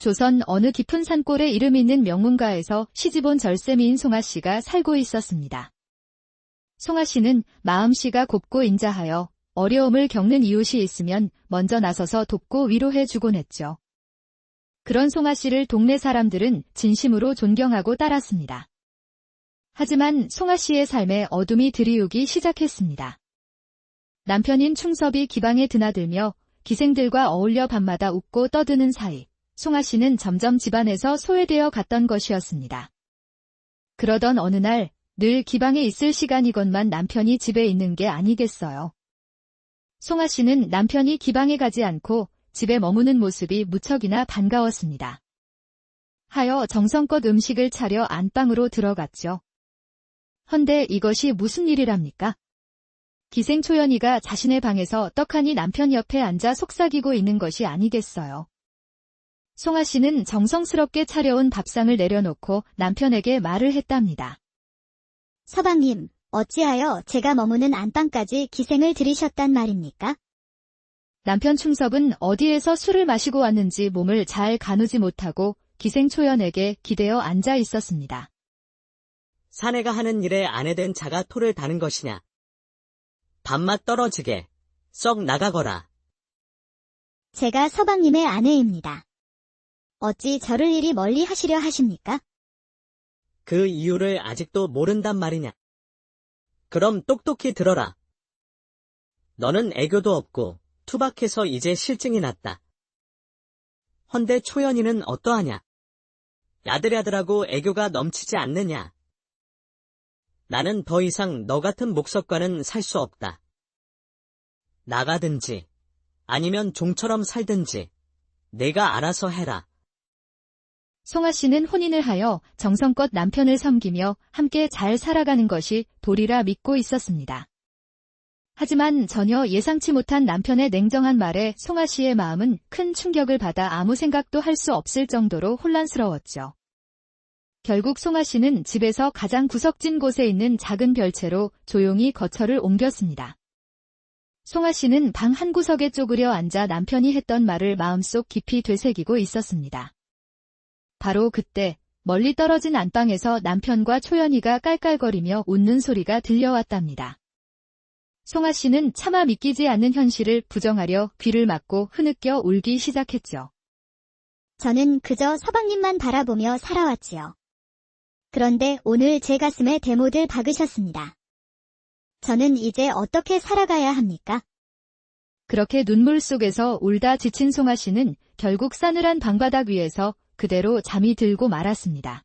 조선 어느 깊은 산골에 이름 있는 명문가에서 시집온 절세미인 송아씨가 살고 있었습니다. 송아씨는 마음씨가 곱고 인자하여 어려움을 겪는 이웃이 있으면 먼저 나서서 돕고 위로해 주곤 했죠. 그런 송아씨를 동네 사람들은 진심으로 존경하고 따랐습니다. 하지만 송아씨의 삶에 어둠이 들이우기 시작했습니다. 남편인 충섭이 기방에 드나들며 기생들과 어울려 밤마다 웃고 떠드는 사이 송아씨는 점점 집안에서 소외되어 갔던 것이었습니다. 그러던 어느 날 늘 기방에 있을 시간이건만 남편이 집에 있는 게 아니겠어요. 송아씨는 남편이 기방에 가지 않고 집에 머무는 모습이 무척이나 반가웠습니다. 하여 정성껏 음식을 차려 안방으로 들어갔죠. 헌데 이것이 무슨 일이랍니까? 기생 초연이가 자신의 방에서 떡하니 남편 옆에 앉아 속삭이고 있는 것이 아니겠어요. 송아씨는 정성스럽게 차려온 밥상을 내려놓고 남편에게 말을 했답니다. 서방님, 어찌하여 제가 머무는 안방까지 기생을 들이셨단 말입니까? 남편 충섭은 어디에서 술을 마시고 왔는지 몸을 잘 가누지 못하고 기생 초연에게 기대어 앉아 있었습니다. 사내가 하는 일에 아내된 자가 토를 다는 것이냐? 밥맛 떨어지게 썩 나가거라. 제가 서방님의 아내입니다. 어찌 저를 이리 멀리 하시려 하십니까? 그 이유를 아직도 모른단 말이냐? 그럼 똑똑히 들어라. 너는 애교도 없고 투박해서 이제 실증이 났다. 헌데 초연이는 어떠하냐? 야들야들하고 애교가 넘치지 않느냐? 나는 더 이상 너 같은 목석과는 살 수 없다. 나가든지 아니면 종처럼 살든지 내가 알아서 해라. 송아씨는 혼인을 하여 정성껏 남편을 섬기며 함께 잘 살아가는 것이 도리라 믿고 있었습니다. 하지만 전혀 예상치 못한 남편의 냉정한 말에 송아씨의 마음은 큰 충격을 받아 아무 생각도 할 수 없을 정도로 혼란스러웠죠. 결국 송아씨는 집에서 가장 구석진 곳에 있는 작은 별채로 조용히 거처를 옮겼습니다. 송아씨는 방 한 구석에 쪼그려 앉아 남편이 했던 말을 마음속 깊이 되새기고 있었습니다. 바로 그때 멀리 떨어진 안방에서 남편과 초연이가 깔깔거리며 웃는 소리가 들려왔답니다. 송아씨는 차마 믿기지 않는 현실을 부정하려 귀를 막고 흐느껴 울기 시작했죠. 저는 그저 서방님만 바라보며 살아왔지요. 그런데 오늘 제 가슴에 대못을 박으셨습니다. 저는 이제 어떻게 살아가야 합니까? 그렇게 눈물 속에서 울다 지친 송아씨는 결국 싸늘한 방바닥 위에서 그대로 잠이 들고 말았습니다.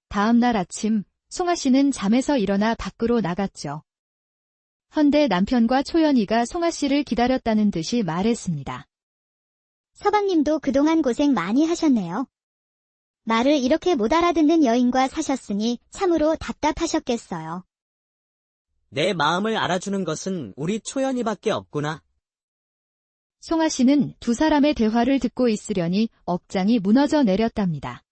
다음 날 아침, 송아씨는 잠에서 일어나 밖으로 나갔죠. 헌데 남편과 초연이가 송아씨를 기다렸다는 듯이 말했습니다. 서방님도 그동안 고생 많이 하셨네요. 말을 이렇게 못 알아듣는 여인과 사셨으니 참으로 답답하셨겠어요. 내 마음을 알아주는 것은 우리 초연이밖에 없구나. 송아씨는 두 사람의 대화를 듣고 있으려니 억장이 무너져 내렸답니다.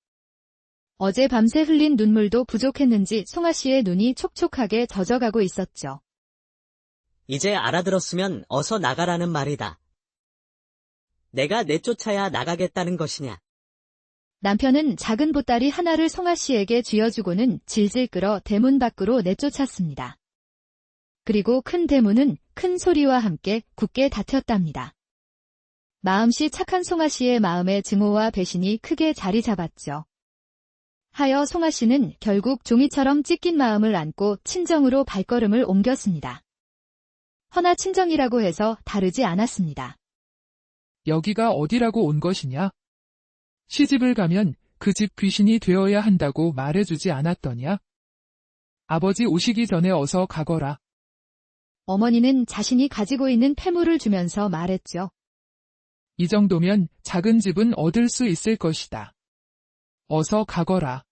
어제 밤새 흘린 눈물도 부족했는지 송아씨의 눈이 촉촉하게 젖어가고 있었죠. 이제 알아들었으면 어서 나가라는 말이다. 내가 내쫓아야 나가겠다는 것이냐? 남편은 작은 보따리 하나를 송아씨에게 쥐어주고는 질질 끌어 대문 밖으로 내쫓았습니다. 그리고 큰 대문은 큰 소리와 함께 굳게 닫혔답니다. 마음씨 착한 송아씨의 마음에 증오와 배신이 크게 자리 잡았죠. 하여 송아씨는 결국 종이처럼 찢긴 마음을 안고 친정으로 발걸음을 옮겼습니다. 허나 친정이라고 해서 다르지 않았습니다. 여기가 어디라고 온 것이냐? 시집을 가면 그 집 귀신이 되어야 한다고 말해주지 않았더냐? 아버지 오시기 전에 어서 가거라. 어머니는 자신이 가지고 있는 폐물을 주면서 말했죠. 이 정도면 작은 집은 얻을 수 있을 것이다. 어서 가거라.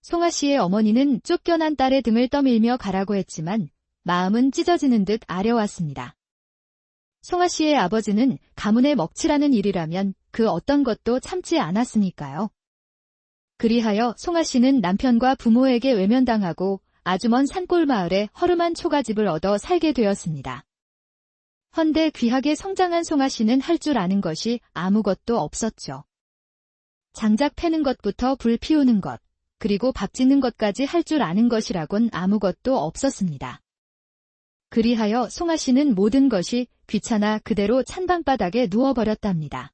송아씨의 어머니는 쫓겨난 딸의 등을 떠밀며 가라고 했지만 마음은 찢어지는 듯 아려왔습니다. 송아씨의 아버지는 가문의 먹칠하는 일이라면 그 어떤 것도 참지 않았으니까요. 그리하여 송아씨는 남편과 부모에게 외면당하고 아주 먼 산골 마을에 허름한 초가집을 얻어 살게 되었습니다. 헌데 귀하게 성장한 송아씨는 할 줄 아는 것이 아무것도 없었죠. 장작 패는 것부터 불 피우는 것, 그리고 밥 짓는 것까지 할 줄 아는 것이라곤 아무것도 없었습니다. 그리하여 송아 씨는 모든 것이 귀찮아 그대로 찬방바닥에 누워버렸답니다.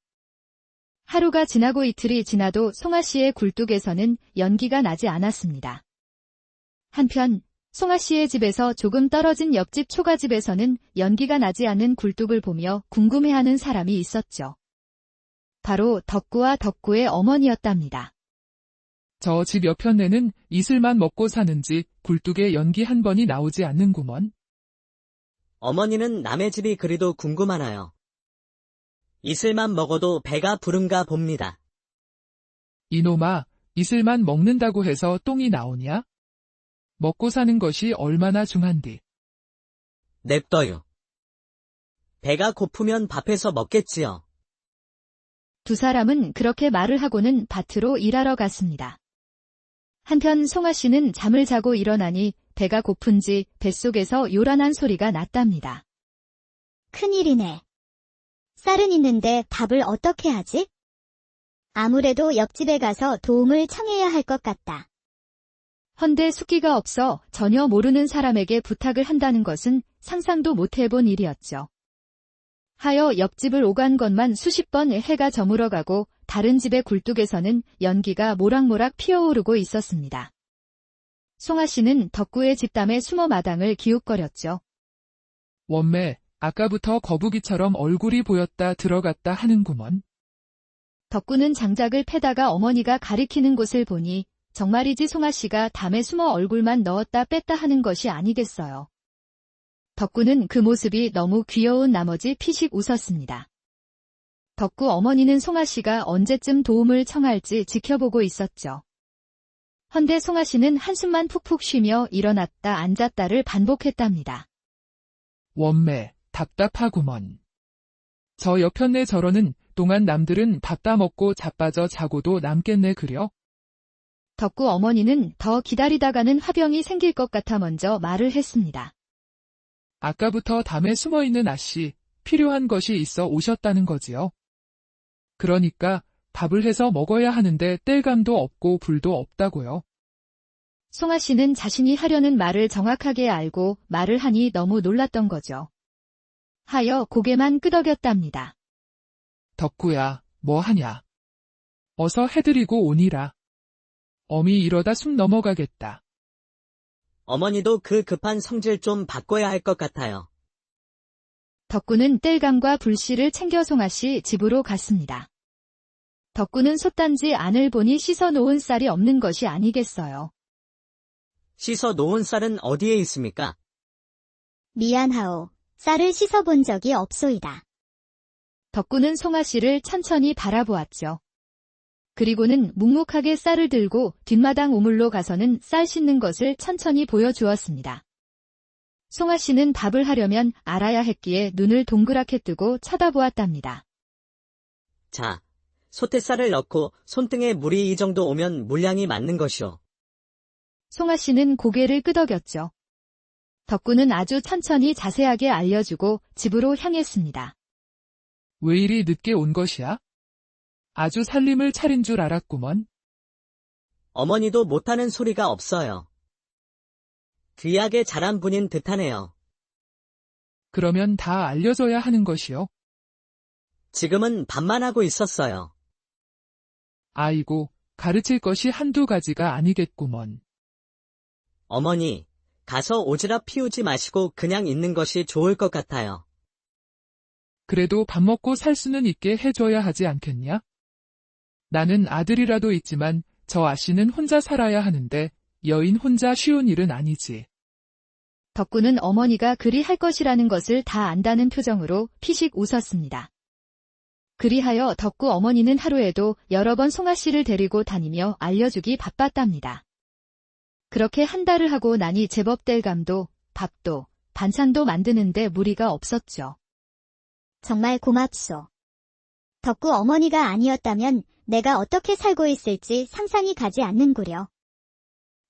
하루가 지나고 이틀이 지나도 송아 씨의 굴뚝에서는 연기가 나지 않았습니다. 한편 송아 씨의 집에서 조금 떨어진 옆집 초가집에서는 연기가 나지 않는 굴뚝을 보며 궁금해하는 사람이 있었죠. 바로 덕구와 덕구의 어머니였답니다. 저 집 옆편네는 이슬만 먹고 사는지 굴뚝에 연기 한 번이 나오지 않는구먼. 어머니는 남의 집이 그리도 궁금하나요? 이슬만 먹어도 배가 부른가 봅니다. 이놈아, 이슬만 먹는다고 해서 똥이 나오냐? 먹고 사는 것이 얼마나 중한디. 냅둬요. 배가 고프면 밥해서 먹겠지요. 두 사람은 그렇게 말을 하고는 밭으로 일하러 갔습니다. 한편 송아 씨는 잠을 자고 일어나니 배가 고픈지 뱃속에서 요란한 소리가 났답니다. 큰일이네. 쌀은 있는데 밥을 어떻게 하지? 아무래도 옆집에 가서 도움을 청해야 할 것 같다. 헌데 숫기가 없어 전혀 모르는 사람에게 부탁을 한다는 것은 상상도 못 해본 일이었죠. 하여 옆집을 오간 것만 수십 번 해가 저물어가고 다른 집의 굴뚝에서는 연기가 모락모락 피어오르고 있었습니다. 송아 씨는 덕구의 집담에 숨어 마당을 기웃거렸죠. 원매, 아까부터 거북이처럼 얼굴이 보였다 들어갔다 하는구먼. 덕구는 장작을 패다가 어머니가 가리키는 곳을 보니 정말이지 송아 씨가 담에 숨어 얼굴만 넣었다 뺐다 하는 것이 아니겠어요. 덕구는 그 모습이 너무 귀여운 나머지 피식 웃었습니다. 덕구 어머니는 송아 씨가 언제쯤 도움을 청할지 지켜보고 있었죠. 헌데 송아 씨는 한숨만 푹푹 쉬며 일어났다 앉았다를 반복했답니다. 원매, 답답하구먼. 저 옆편네 저러는 동안 남들은 밥 다 먹고 자빠져 자고도 남겠네 그려? 덕구 어머니는 더 기다리다가는 화병이 생길 것 같아 먼저 말을 했습니다. 아까부터 담에 숨어있는 아씨, 필요한 것이 있어 오셨다는 거지요. 그러니까 밥을 해서 먹어야 하는데 뗄감도 없고 불도 없다고요. 송아 씨는 자신이 하려는 말을 정확하게 알고 말을 하니 너무 놀랐던 거죠. 하여 고개만 끄덕였답니다. 덕구야, 뭐 하냐. 어서 해드리고 오니라. 어미 이러다 숨 넘어가겠다. 어머니도 그 급한 성질 좀 바꿔야 할 것 같아요. 덕구는 뗄감과 불씨를 챙겨 송아 씨 집으로 갔습니다. 덕구는 솥단지 안을 보니 씻어 놓은 쌀이 없는 것이 아니겠어요. 씻어 놓은 쌀은 어디에 있습니까? 미안하오. 쌀을 씻어본 적이 없소이다. 덕구는 송아 씨를 천천히 바라보았죠. 그리고는 묵묵하게 쌀을 들고 뒷마당 우물로 가서는 쌀 씻는 것을 천천히 보여주었습니다. 송아 씨는 밥을 하려면 알아야 했기에 눈을 동그랗게 뜨고 쳐다보았답니다. 자, 소태쌀을 넣고 손등에 물이 이 정도 오면 물량이 맞는 것이오. 송아 씨는 고개를 끄덕였죠. 덕구는 아주 천천히 자세하게 알려주고 집으로 향했습니다. 왜 이리 늦게 온 것이야? 아주 살림을 차린 줄 알았구먼. 어머니도 못하는 소리가 없어요. 귀하게 자란 분인 듯하네요. 그러면 다 알려줘야 하는 것이요. 지금은 밥만 하고 있었어요. 아이고, 가르칠 것이 한두 가지가 아니겠구먼. 어머니, 가서 오지랖 피우지 마시고 그냥 있는 것이 좋을 것 같아요. 그래도 밥 먹고 살 수는 있게 해줘야 하지 않겠냐? 나는 아들이라도 있지만 저 아씨는 혼자 살아야 하는데 여인 혼자 쉬운 일은 아니지. 덕구는 어머니가 그리 할 것이라는 것을 다 안다는 표정으로 피식 웃었습니다. 그리하여 덕구 어머니는 하루에도 여러 번 송아 씨를 데리고 다니며 알려주기 바빴답니다. 그렇게 한 달을 하고 나니 제법 뗄감도 밥도 반찬도 만드는데 무리가 없었죠. 정말 고맙소. 덕구 어머니가 아니었다면 내가 어떻게 살고 있을지 상상이 가지 않는구려.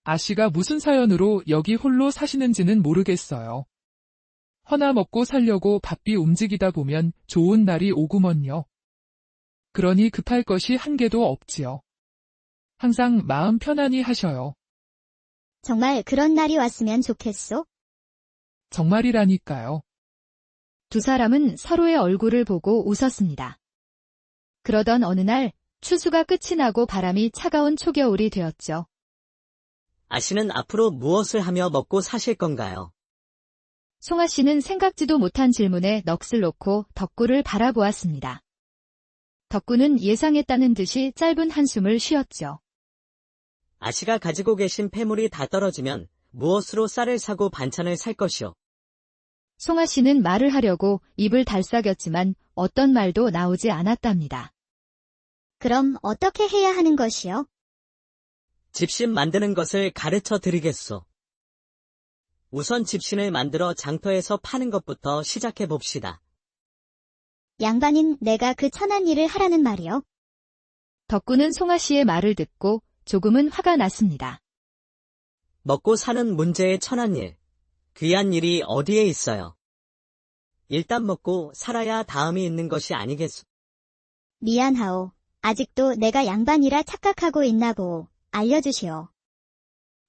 아씨가 무슨 사연으로 여기 홀로 사시는지는 모르겠어요. 허나 먹고 살려고 바삐 움직이다 보면 좋은 날이 오구먼요. 그러니 급할 것이 한 개도 없지요. 항상 마음 편안히 하셔요. 정말 그런 날이 왔으면 좋겠소. 정말이라니까요. 두 사람은 서로의 얼굴을 보고 웃었습니다. 그러던 어느 날 추수가 끝이 나고 바람이 차가운 초겨울이 되었죠. 아씨는 앞으로 무엇을 하며 먹고 사실 건가요? 송아 씨는 생각지도 못한 질문에 넋을 놓고 덕구를 바라보았습니다. 덕구는 예상했다는 듯이 짧은 한숨을 쉬었죠. 아씨가 가지고 계신 폐물이 다 떨어지면 무엇으로 쌀을 사고 반찬을 살 것이오? 송아 씨는 말을 하려고 입을 달싹였지만 어떤 말도 나오지 않았답니다. 그럼 어떻게 해야 하는 것이요? 집신 만드는 것을 가르쳐 드리겠소. 우선 집신을 만들어 장터에서 파는 것부터 시작해 봅시다. 양반인 내가 그 천한 일을 하라는 말이요? 덕구는 송아 씨의 말을 듣고 조금은 화가 났습니다. 먹고 사는 문제의 천한 일, 귀한 일이 어디에 있어요? 일단 먹고 살아야 다음이 있는 것이 아니겠소. 미안하오. 아직도 내가 양반이라 착각하고 있나 보오. 알려주시오.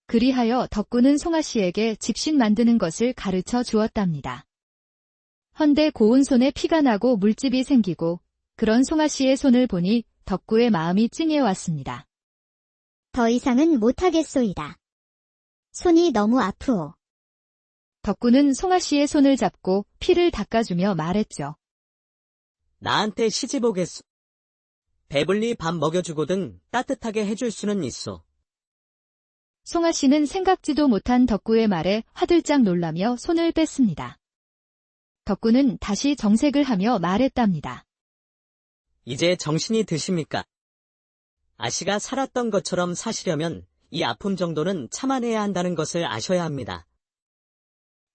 그리하여 덕구는 송아 씨에게 집신 만드는 것을 가르쳐 주었답니다. 헌데 고운 손에 피가 나고 물집이 생기고 그런 송아 씨의 손을 보니 덕구의 마음이 찡해왔습니다. 더 이상은 못하겠소이다. 손이 너무 아프오. 덕구는 송아 씨의 손을 잡고 피를 닦아주며 말했죠. 나한테 시집 오겠소. 배불리 밥 먹여주고든 따뜻하게 해줄 수는 있소. 송아 씨는 생각지도 못한 덕구의 말에 화들짝 놀라며 손을 뺐습니다. 덕구는 다시 정색을 하며 말했답니다. 이제 정신이 드십니까? 아씨가 살았던 것처럼 사시려면 이 아픔 정도는 참아내야 한다는 것을 아셔야 합니다.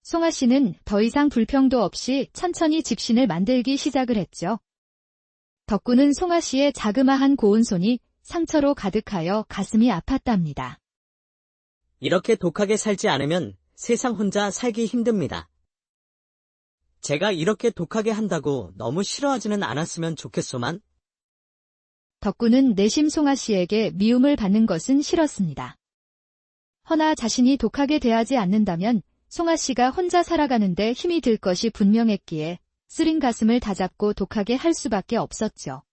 송아 씨는 더 이상 불평도 없이 천천히 집신을 만들기 시작을 했죠. 덕구는 송아 씨의 자그마한 고운 손이 상처로 가득하여 가슴이 아팠답니다. 이렇게 독하게 살지 않으면 세상 혼자 살기 힘듭니다. 제가 이렇게 독하게 한다고 너무 싫어하지는 않았으면 좋겠소만. 덕구는 내심 송아 씨에게 미움을 받는 것은 싫었습니다. 허나 자신이 독하게 대하지 않는다면 송아 씨가 혼자 살아가는데 힘이 들 것이 분명했기에 쓰린 가슴을 다잡고 독하게 할 수밖에 없었죠.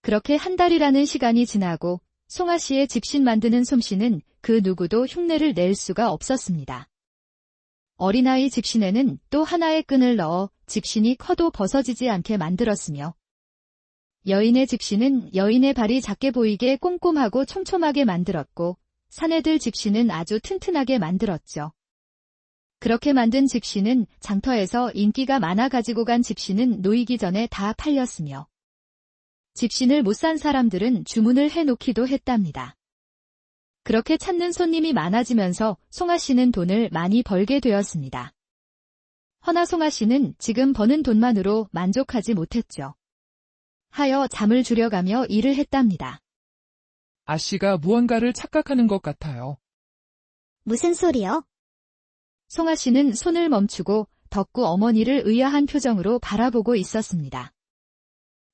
그렇게 한 달이라는 시간이 지나고 송아 씨의 집신 만드는 솜씨는 그 누구도 흉내를 낼 수가 없었습니다. 어린아이 집신에는 또 하나의 끈을 넣어 집신이 커도 벗어지지 않게 만들었으며 여인의 집신은 여인의 발이 작게 보이게 꼼꼼하고 촘촘하게 만들었고 사내들 집신은 아주 튼튼하게 만들었죠. 그렇게 만든 집신은 장터에서 인기가 많아 가지고 간 집신은 놓이기 전에 다 팔렸으며 집신을 못 산 사람들은 주문을 해놓기도 했답니다. 그렇게 찾는 손님이 많아지면서 송아 씨는 돈을 많이 벌게 되었습니다. 허나 송아 씨는 지금 버는 돈만으로 만족하지 못했죠. 하여 잠을 줄여가며 일을 했답니다. 아씨가 무언가를 착각하는 것 같아요. 무슨 소리요? 송아 씨는 손을 멈추고 덕구 어머니를 의아한 표정으로 바라보고 있었습니다.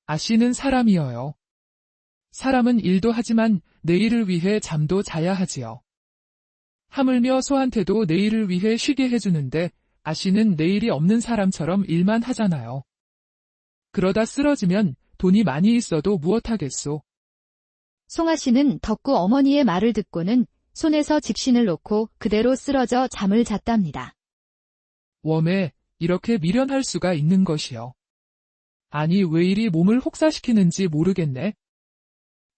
아씨는 사람이어요. 사람은 일도 하지만 내일을 위해 잠도 자야 하지요. 하물며 소한테도 내일을 위해 쉬게 해주는데 아씨는 내일이 없는 사람처럼 일만 하잖아요. 그러다 쓰러지면 돈이 많이 있어도 무엇하겠소. 송아 씨는 덕구 어머니의 말을 듣고는 손에서 집신을 놓고 그대로 쓰러져 잠을 잤답니다. 웜에 이렇게 미련할 수가 있는 것이요. 아니 왜 이리 몸을 혹사시키는지 모르겠네.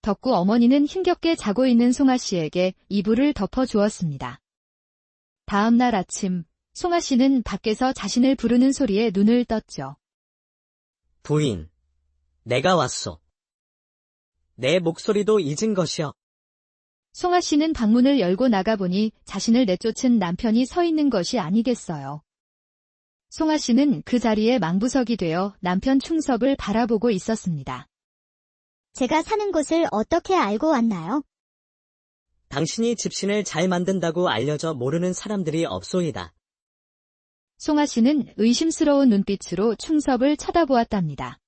덕구 어머니는 힘겹게 자고 있는 송아 씨에게 이불을 덮어주었습니다. 다음 날 아침, 송아 씨는 밖에서 자신을 부르는 소리에 눈을 떴죠. 부인, 내가 왔소. 내 목소리도 잊은 것이여. 송아 씨는 방문을 열고 나가보니 자신을 내쫓은 남편이 서 있는 것이 아니겠어요. 송아 씨는 그 자리에 망부석이 되어 남편 충섭을 바라보고 있었습니다. 제가 사는 곳을 어떻게 알고 왔나요? 당신이 집신을 잘 만든다고 알려져 모르는 사람들이 없소이다. 송아 씨는 의심스러운 눈빛으로 충섭을 쳐다보았답니다.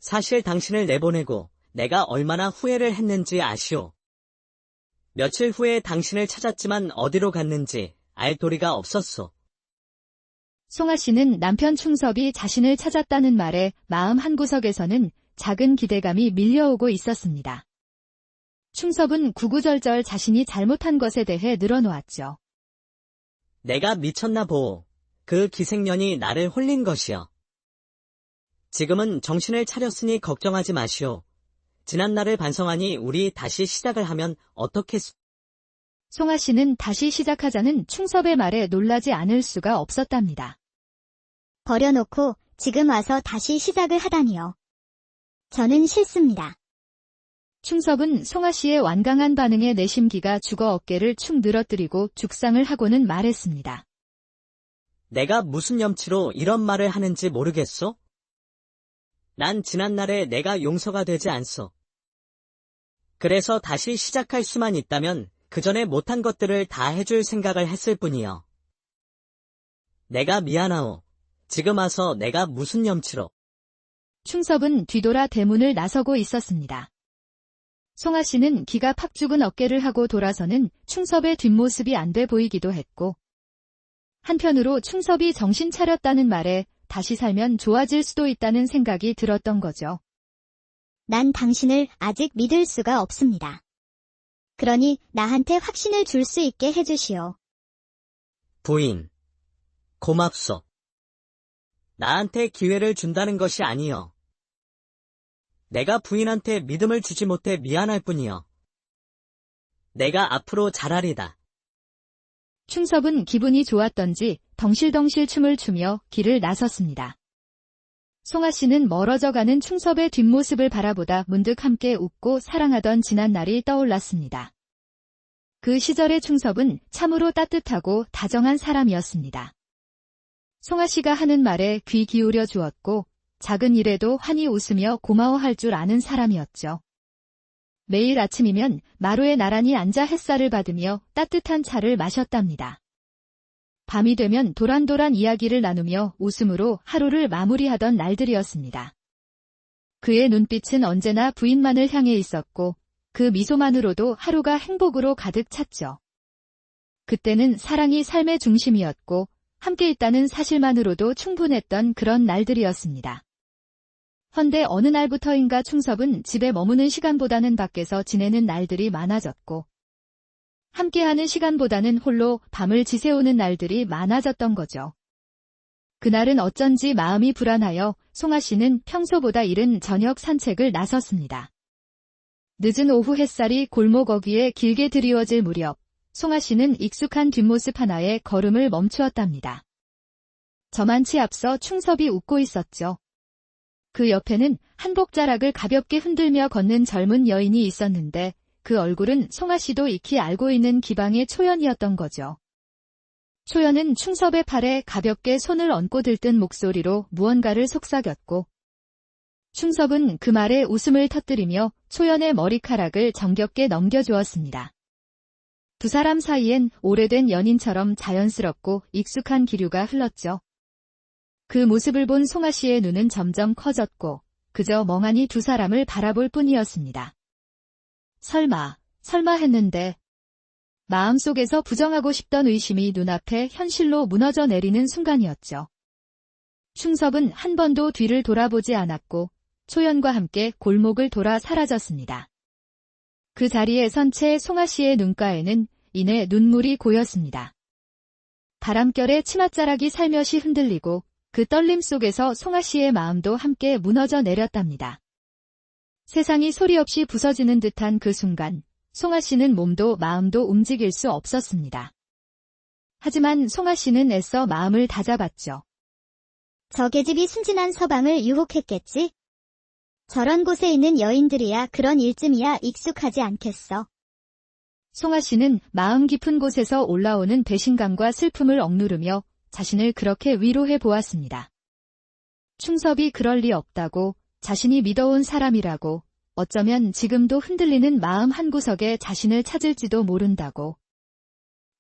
사실 당신을 내보내고 내가 얼마나 후회를 했는지 아시오. 며칠 후에 당신을 찾았지만 어디로 갔는지 알 도리가 없었소. 송아 씨는 남편 충섭이 자신을 찾았다는 말에 마음 한구석에서는 작은 기대감이 밀려오고 있었습니다. 충섭은 구구절절 자신이 잘못한 것에 대해 늘어놓았죠. 내가 미쳤나 보오. 그 기생년이 나를 홀린 것이여. 지금은 정신을 차렸으니 걱정하지 마시오. 지난날을 반성하니 우리 다시 시작을 하면 어떻겠소? 송아 씨는 다시 시작하자는 충섭의 말에 놀라지 않을 수가 없었답니다. 버려놓고 지금 와서 다시 시작을 하다니요. 저는 싫습니다. 충섭은 송아 씨의 완강한 반응에 내심기가 죽어 어깨를 축 늘어뜨리고 죽상을 하고는 말했습니다. 내가 무슨 염치로 이런 말을 하는지 모르겠소? 난 지난날에 내가 용서가 되지 않소. 그래서 다시 시작할 수만 있다면 그 전에 못한 것들을 다 해줄 생각을 했을 뿐이요. 내가 미안하오. 지금 와서 내가 무슨 염치로. 충섭은 뒤돌아 대문을 나서고 있었습니다. 송아 씨는 기가 팍 죽은 어깨를 하고 돌아서는 충섭의 뒷모습이 안 돼 보이기도 했고, 한편으로 충섭이 정신 차렸다는 말에 다시 살면 좋아질 수도 있다는 생각이 들었던 거죠. 난 당신을 아직 믿을 수가 없습니다. 그러니 나한테 확신을 줄 수 있게 해주시오. 부인. 고맙소. 나한테 기회를 준다는 것이 아니여. 내가 부인한테 믿음을 주지 못해 미안할 뿐이여. 내가 앞으로 잘하리다. 충섭은 기분이 좋았던지 덩실덩실 춤을 추며 길을 나섰습니다. 송아 씨는 멀어져 가는 충섭의 뒷모습을 바라보다 문득 함께 웃고 사랑하던 지난 날이 떠올랐습니다. 그 시절의 충섭은 참으로 따뜻하고 다정한 사람이었습니다. 송아 씨가 하는 말에 귀 기울여 주었고 작은 일에도 환히 웃으며 고마워할 줄 아는 사람이었죠. 매일 아침이면 마루에 나란히 앉아 햇살을 받으며 따뜻한 차를 마셨답니다. 밤이 되면 도란도란 이야기를 나누며 웃음으로 하루를 마무리하던 날들이었습니다. 그의 눈빛은 언제나 부인만을 향해 있었고 그 미소만으로도 하루가 행복으로 가득 찼죠. 그때는 사랑이 삶의 중심이었고 함께 있다는 사실만으로도 충분했던 그런 날들이었습니다. 헌데 어느 날부터인가 충섭은 집에 머무는 시간보다는 밖에서 지내는 날들이 많아졌고 함께하는 시간보다는 홀로 밤을 지새우는 날들이 많아졌던 거죠. 그날은 어쩐지 마음이 불안하여 송아 씨는 평소보다 이른 저녁 산책을 나섰습니다. 늦은 오후 햇살이 골목 어귀에 길게 드리워질 무렵 송아 씨는 익숙한 뒷모습 하나에 걸음을 멈추었답니다. 저만치 앞서 충섭이 웃고 있었죠. 그 옆에는 한복자락을 가볍게 흔들며 걷는 젊은 여인이 있었는데 그 얼굴은 송아 씨도 익히 알고 있는 기방의 초연이었던 거죠. 초연은 충섭의 팔에 가볍게 손을 얹고 들뜬 목소리로 무언가를 속삭였고 충섭은 그 말에 웃음을 터뜨리며 초연의 머리카락을 정겹게 넘겨주었습니다. 두 사람 사이엔 오래된 연인처럼 자연스럽고 익숙한 기류가 흘렀죠. 그 모습을 본 송아 씨의 눈은 점점 커졌고 그저 멍하니 두 사람을 바라볼 뿐이었습니다. 설마 했는데 마음속에서 부정하고 싶던 의심이 눈앞에 현실로 무너져 내리는 순간이었죠. 충섭은 한 번도 뒤를 돌아보지 않았고 초연과 함께 골목을 돌아 사라졌습니다. 그 자리에 선 채 송아 씨의 눈가에는 이내 눈물이 고였습니다. 바람결에 치맛자락이 살며시 흔들리고 그 떨림 속에서 송아 씨의 마음도 함께 무너져 내렸답니다. 세상이 소리 없이 부서지는 듯한 그 순간, 송아 씨는 몸도 마음도 움직일 수 없었습니다. 하지만 송아 씨는 애써 마음을 다잡았죠. 저 계집이 순진한 서방을 유혹했겠지? 저런 곳에 있는 여인들이야 그런 일쯤이야 익숙하지 않겠어. 송아 씨는 마음 깊은 곳에서 올라오는 배신감과 슬픔을 억누르며 자신을 그렇게 위로해 보았습니다. 충섭이 그럴 리 없다고, 자신이 믿어온 사람이라고, 어쩌면 지금도 흔들리는 마음 한구석에 자신을 찾을지도 모른다고.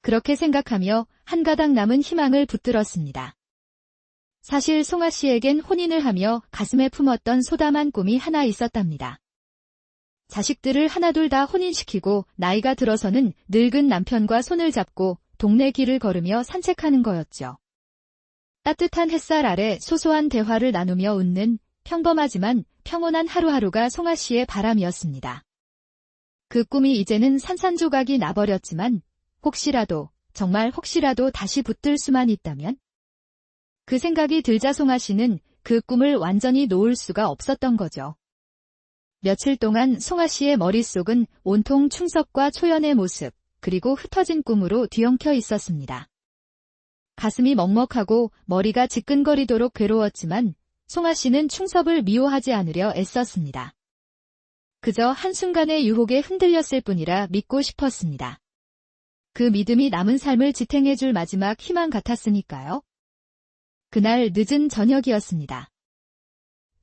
그렇게 생각하며 한 가닥 남은 희망을 붙들었습니다. 사실 송아 씨에겐 혼인을 하며 가슴에 품었던 소담한 꿈이 하나 있었답니다. 자식들을 하나둘 다 혼인시키고 나이가 들어서는 늙은 남편과 손을 잡고 동네 길을 걸으며 산책하는 거였죠. 따뜻한 햇살 아래 소소한 대화를 나누며 웃는 평범하지만 평온한 하루하루가 송아 씨의 바람이었습니다. 그 꿈이 이제는 산산조각이 나버렸지만 혹시라도, 정말 혹시라도 다시 붙들 수만 있다면? 그 생각이 들자 송아 씨는 그 꿈을 완전히 놓을 수가 없었던 거죠. 며칠 동안 송아 씨의 머릿속은 온통 충섭과 초연의 모습, 그리고 흩어진 꿈으로 뒤엉켜 있었습니다. 가슴이 먹먹하고 머리가 지끈거리도록 괴로웠지만 송아 씨는 충섭을 미워하지 않으려 애썼습니다. 그저 한순간의 유혹에 흔들렸을 뿐이라 믿고 싶었습니다. 그 믿음이 남은 삶을 지탱해줄 마지막 희망 같았으니까요. 그날 늦은 저녁이었습니다.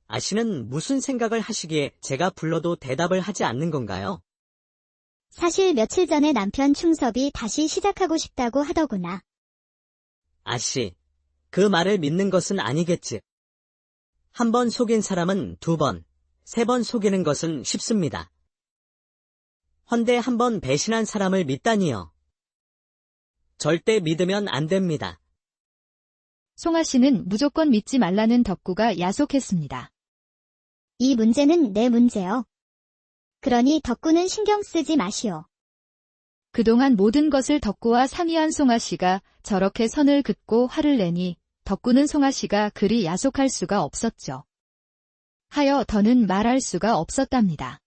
아씨는 무슨 생각을 하시기에 제가 불러도 대답을 하지 않는 건가요? 사실 며칠 전에 남편 충섭이 다시 시작하고 싶다고 하더구나. 아씨, 그 말을 믿는 것은 아니겠지. 한 번 속인 사람은 2번, 3번 속이는 것은 쉽습니다. 헌데 한 번 배신한 사람을 믿다니요. 절대 믿으면 안 됩니다. 송아 씨는 무조건 믿지 말라는 덕구가 야속했습니다. 이 문제는 내 문제요. 그러니 덕구는 신경 쓰지 마시오. 그동안 모든 것을 덕구와 상의한 송아 씨가 저렇게 선을 긋고 화를 내니 덕구는 송아 씨가 그리 야속할 수가 없었죠. 하여 더는 말할 수가 없었답니다.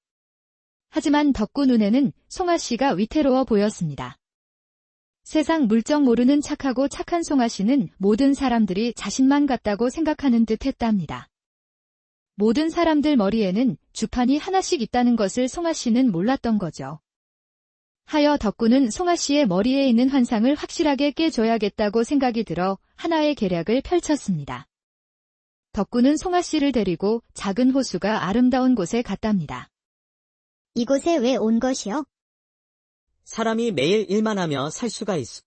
하지만 덕구 눈에는 송아 씨가 위태로워 보였습니다. 세상 물정 모르는 착하고 착한 송아 씨는 모든 사람들이 자신만 같다고 생각하는 듯 했답니다. 모든 사람들 머리에는 주판이 하나씩 있다는 것을 송아 씨는 몰랐던 거죠. 하여 덕구는 송아 씨의 머리에 있는 환상을 확실하게 깨줘야겠다고 생각이 들어 하나의 계략을 펼쳤습니다. 덕구는 송아 씨를 데리고 작은 호수가 아름다운 곳에 갔답니다. 이곳에 왜 온 것이요? 사람이 매일 일만 하며 살 수가 있어.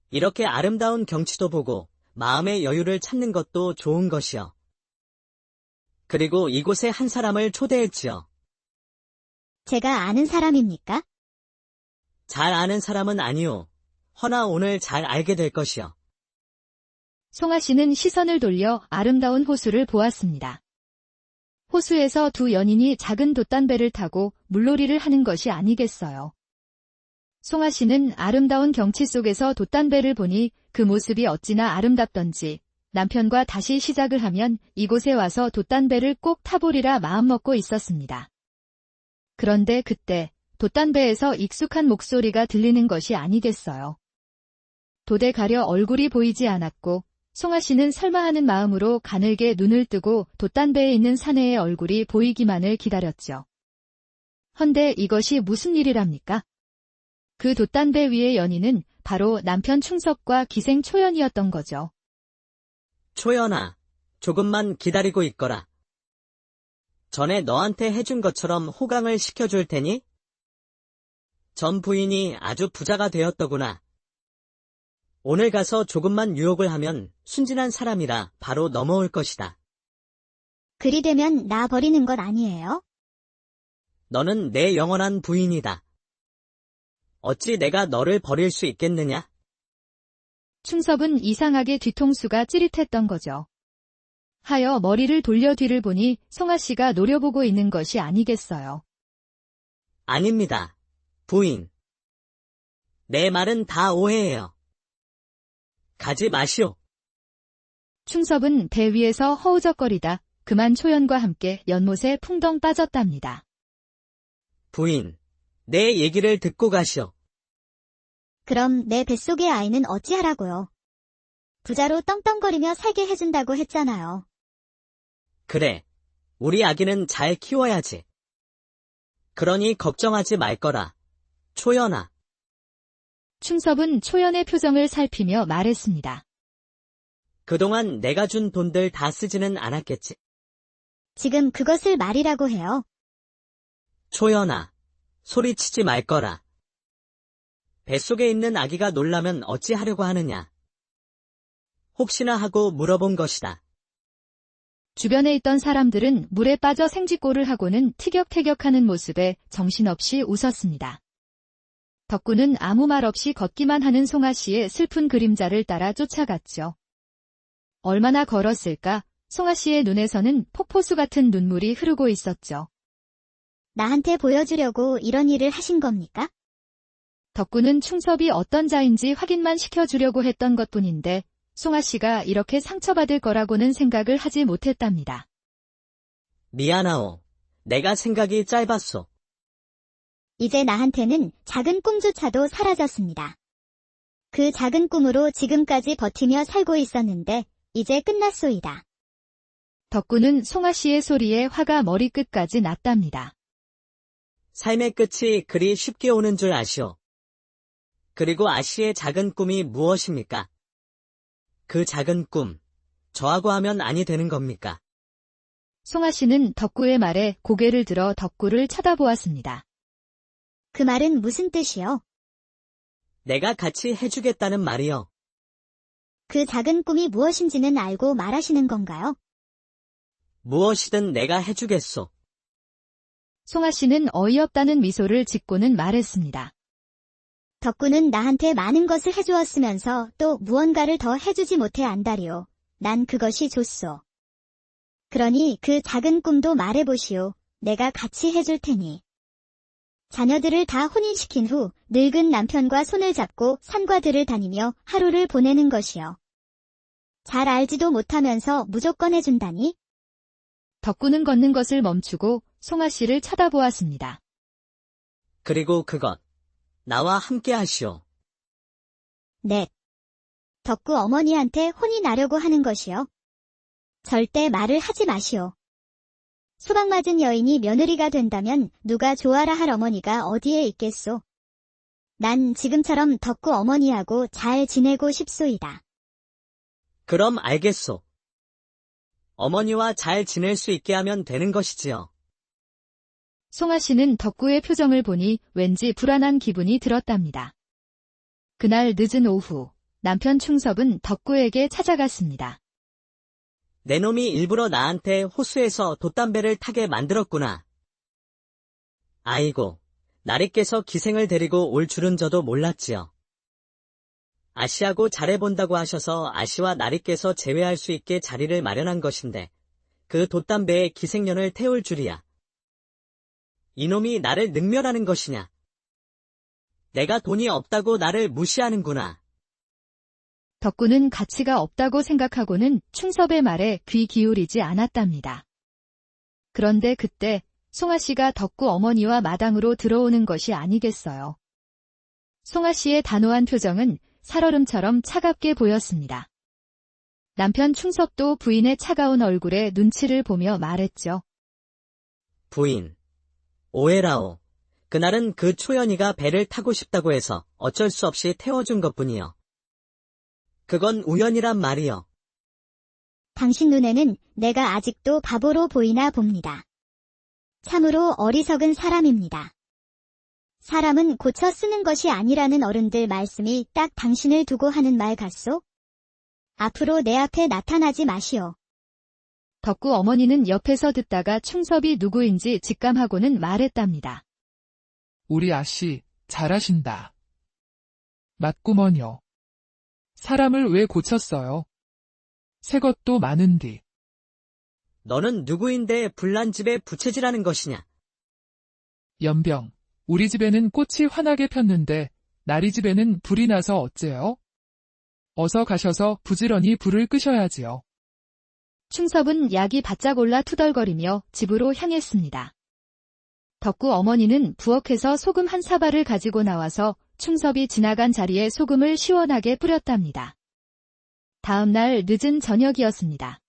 이렇게 아름다운 경치도 보고 마음의 여유를 찾는 것도 좋은 것이요. 그리고 이곳에 한 사람을 초대했지요. 제가 아는 사람입니까? 잘 아는 사람은 아니오. 허나 오늘 잘 알게 될 것이요. 송아 씨는 시선을 돌려 아름다운 호수를 보았습니다. 호수에서 두 연인이 작은 돛단배를 타고 물놀이를 하는 것이 아니겠어요. 송아 씨는 아름다운 경치 속에서 돛단배를 보니 그 모습이 어찌나 아름답던지 남편과 다시 시작을 하면 이곳에 와서 돛단배를 꼭 타보리라 마음먹고 있었습니다. 그런데 그때 돛단배에서 익숙한 목소리가 들리는 것이 아니겠어요. 돛에 가려 얼굴이 보이지 않았고 송아 씨는 설마 하는 마음으로 가늘게 눈을 뜨고 돛단배에 있는 사내의 얼굴이 보이기만을 기다렸죠. 헌데 이것이 무슨 일이랍니까? 그 돛단배 위의 연인은 바로 남편 충섭과 기생 초연이었던 거죠. 초연아, 조금만 기다리고 있거라. 전에 너한테 해준 것처럼 호강을 시켜줄 테니? 전 부인이 아주 부자가 되었더구나. 오늘 가서 조금만 유혹을 하면 순진한 사람이라 바로 넘어올 것이다. 그리 되면 나 버리는 것 아니에요? 너는 내 영원한 부인이다. 어찌 내가 너를 버릴 수 있겠느냐? 충섭은 이상하게 뒤통수가 찌릿했던 거죠. 하여 머리를 돌려 뒤를 보니 송아 씨가 노려보고 있는 것이 아니겠어요. 아닙니다, 부인. 내 말은 다 오해예요. 가지 마시오. 충섭은 배 위에서 허우적거리다 그만 초연과 함께 연못에 풍덩 빠졌답니다. 부인, 내 얘기를 듣고 가시오. 그럼 내 뱃속의 아이는 어찌하라고요? 부자로 떵떵거리며 살게 해준다고 했잖아요. 그래, 우리 아기는 잘 키워야지. 그러니 걱정하지 말 거라, 초연아. 충섭은 초연의 표정을 살피며 말했습니다. 그동안 내가 준 돈들 다 쓰지는 않았겠지. 지금 그것을 말이라고 해요. 초연아, 소리치지 말 거라. 뱃속에 있는 아기가 놀라면 어찌하려고 하느냐. 혹시나 하고 물어본 것이다. 주변에 있던 사람들은 물에 빠져 생쥐꼴을 하고는 티격태격하는 모습에 정신없이 웃었습니다. 덕구는 아무 말 없이 걷기만 하는 송아 씨의 슬픈 그림자를 따라 쫓아갔죠. 얼마나 걸었을까? 송아 씨의 눈에서는 폭포수 같은 눈물이 흐르고 있었죠. 나한테 보여주려고 이런 일을 하신 겁니까? 덕구는 충섭이 어떤 자인지 확인만 시켜주려고 했던 것뿐인데 송아 씨가 이렇게 상처받을 거라고는 생각을 하지 못했답니다. 미안하오. 내가 생각이 짧았소. 이제 나한테는 작은 꿈조차도 사라졌습니다. 그 작은 꿈으로 지금까지 버티며 살고 있었는데 이제 끝났소이다. 덕구는 송아 씨의 소리에 화가 머리끝까지 났답니다. 삶의 끝이 그리 쉽게 오는 줄 아시오. 그리고 아씨의 작은 꿈이 무엇입니까? 그 작은 꿈, 저하고 하면 아니 되는 겁니까? 송아 씨는 덕구의 말에 고개를 들어 덕구를 쳐다보았습니다. 그 말은 무슨 뜻이요? 내가 같이 해주겠다는 말이요. 그 작은 꿈이 무엇인지는 알고 말하시는 건가요? 무엇이든 내가 해주겠소. 송아 씨는 어이없다는 미소를 짓고는 말했습니다. 덕구는 나한테 많은 것을 해주었으면서 또 무언가를 더 해주지 못해 안다리오. 난 그것이 좋소. 그러니 그 작은 꿈도 말해보시오. 내가 같이 해줄 테니. 자녀들을 다 혼인시킨 후 늙은 남편과 손을 잡고 산과 들을 다니며 하루를 보내는 것이요. 잘 알지도 못하면서 무조건 해준다니? 덕구는 걷는 것을 멈추고 송아 씨를 쳐다보았습니다. 그리고 그것, 나와 함께 하시오. 네. 덕구 어머니한테 혼이 나려고 하는 것이요. 절대 말을 하지 마시오. 수박 맞은 여인이 며느리가 된다면 누가 좋아라 할 어머니가 어디에 있겠소. 난 지금처럼 덕구 어머니하고 잘 지내고 싶소이다. 그럼 알겠소. 어머니와 잘 지낼 수 있게 하면 되는 것이지요. 송아 씨는 덕구의 표정을 보니 왠지 불안한 기분이 들었답니다. 그날 늦은 오후, 남편 충섭은 덕구에게 찾아갔습니다. 내 놈이 일부러 나한테 호수에서 돛담배를 타게 만들었구나. 아이고, 나리께서 기생을 데리고 올 줄은 저도 몰랐지요. 아씨하고 잘해본다고 하셔서 아씨와 나리께서 재회할 수 있게 자리를 마련한 것인데 그 돛담배에 기생년을 태울 줄이야. 이놈이 나를 능멸하는 것이냐. 내가 돈이 없다고 나를 무시하는구나. 덕구는 가치가 없다고 생각하고는 충섭의 말에 귀 기울이지 않았답니다. 그런데 그때 송아 씨가 덕구 어머니와 마당으로 들어오는 것이 아니겠어요. 송아 씨의 단호한 표정은 살얼음처럼 차갑게 보였습니다. 남편 충섭도 부인의 차가운 얼굴에 눈치를 보며 말했죠. 부인, 오해라오. 그날은 그 초연이가 배를 타고 싶다고 해서 어쩔 수 없이 태워준 것뿐이요. 그건 우연이란 말이요. 당신 눈에는 내가 아직도 바보로 보이나 봅니다. 참으로 어리석은 사람입니다. 사람은 고쳐 쓰는 것이 아니라는 어른들 말씀이 딱 당신을 두고 하는 말 같소? 앞으로 내 앞에 나타나지 마시오. 덕구 어머니는 옆에서 듣다가 충섭이 누구인지 직감하고는 말했답니다. 우리 아씨, 잘하신다. 맞구먼요. 사람을 왜 고쳤어요? 새 것도 많은디. 너는 누구인데 불난 집에 부채질하는 것이냐? 연병, 우리 집에는 꽃이 환하게 폈는데 나리 집에는 불이 나서 어째요? 어서 가셔서 부지런히 불을 끄셔야지요. 충섭은 약이 바짝 올라 투덜거리며 집으로 향했습니다. 덕구 어머니는 부엌에서 소금 한 사발을 가지고 나와서 충섭이 지나간 자리에 소금을 시원하게 뿌렸답니다. 다음 날 늦은 저녁이었습니다.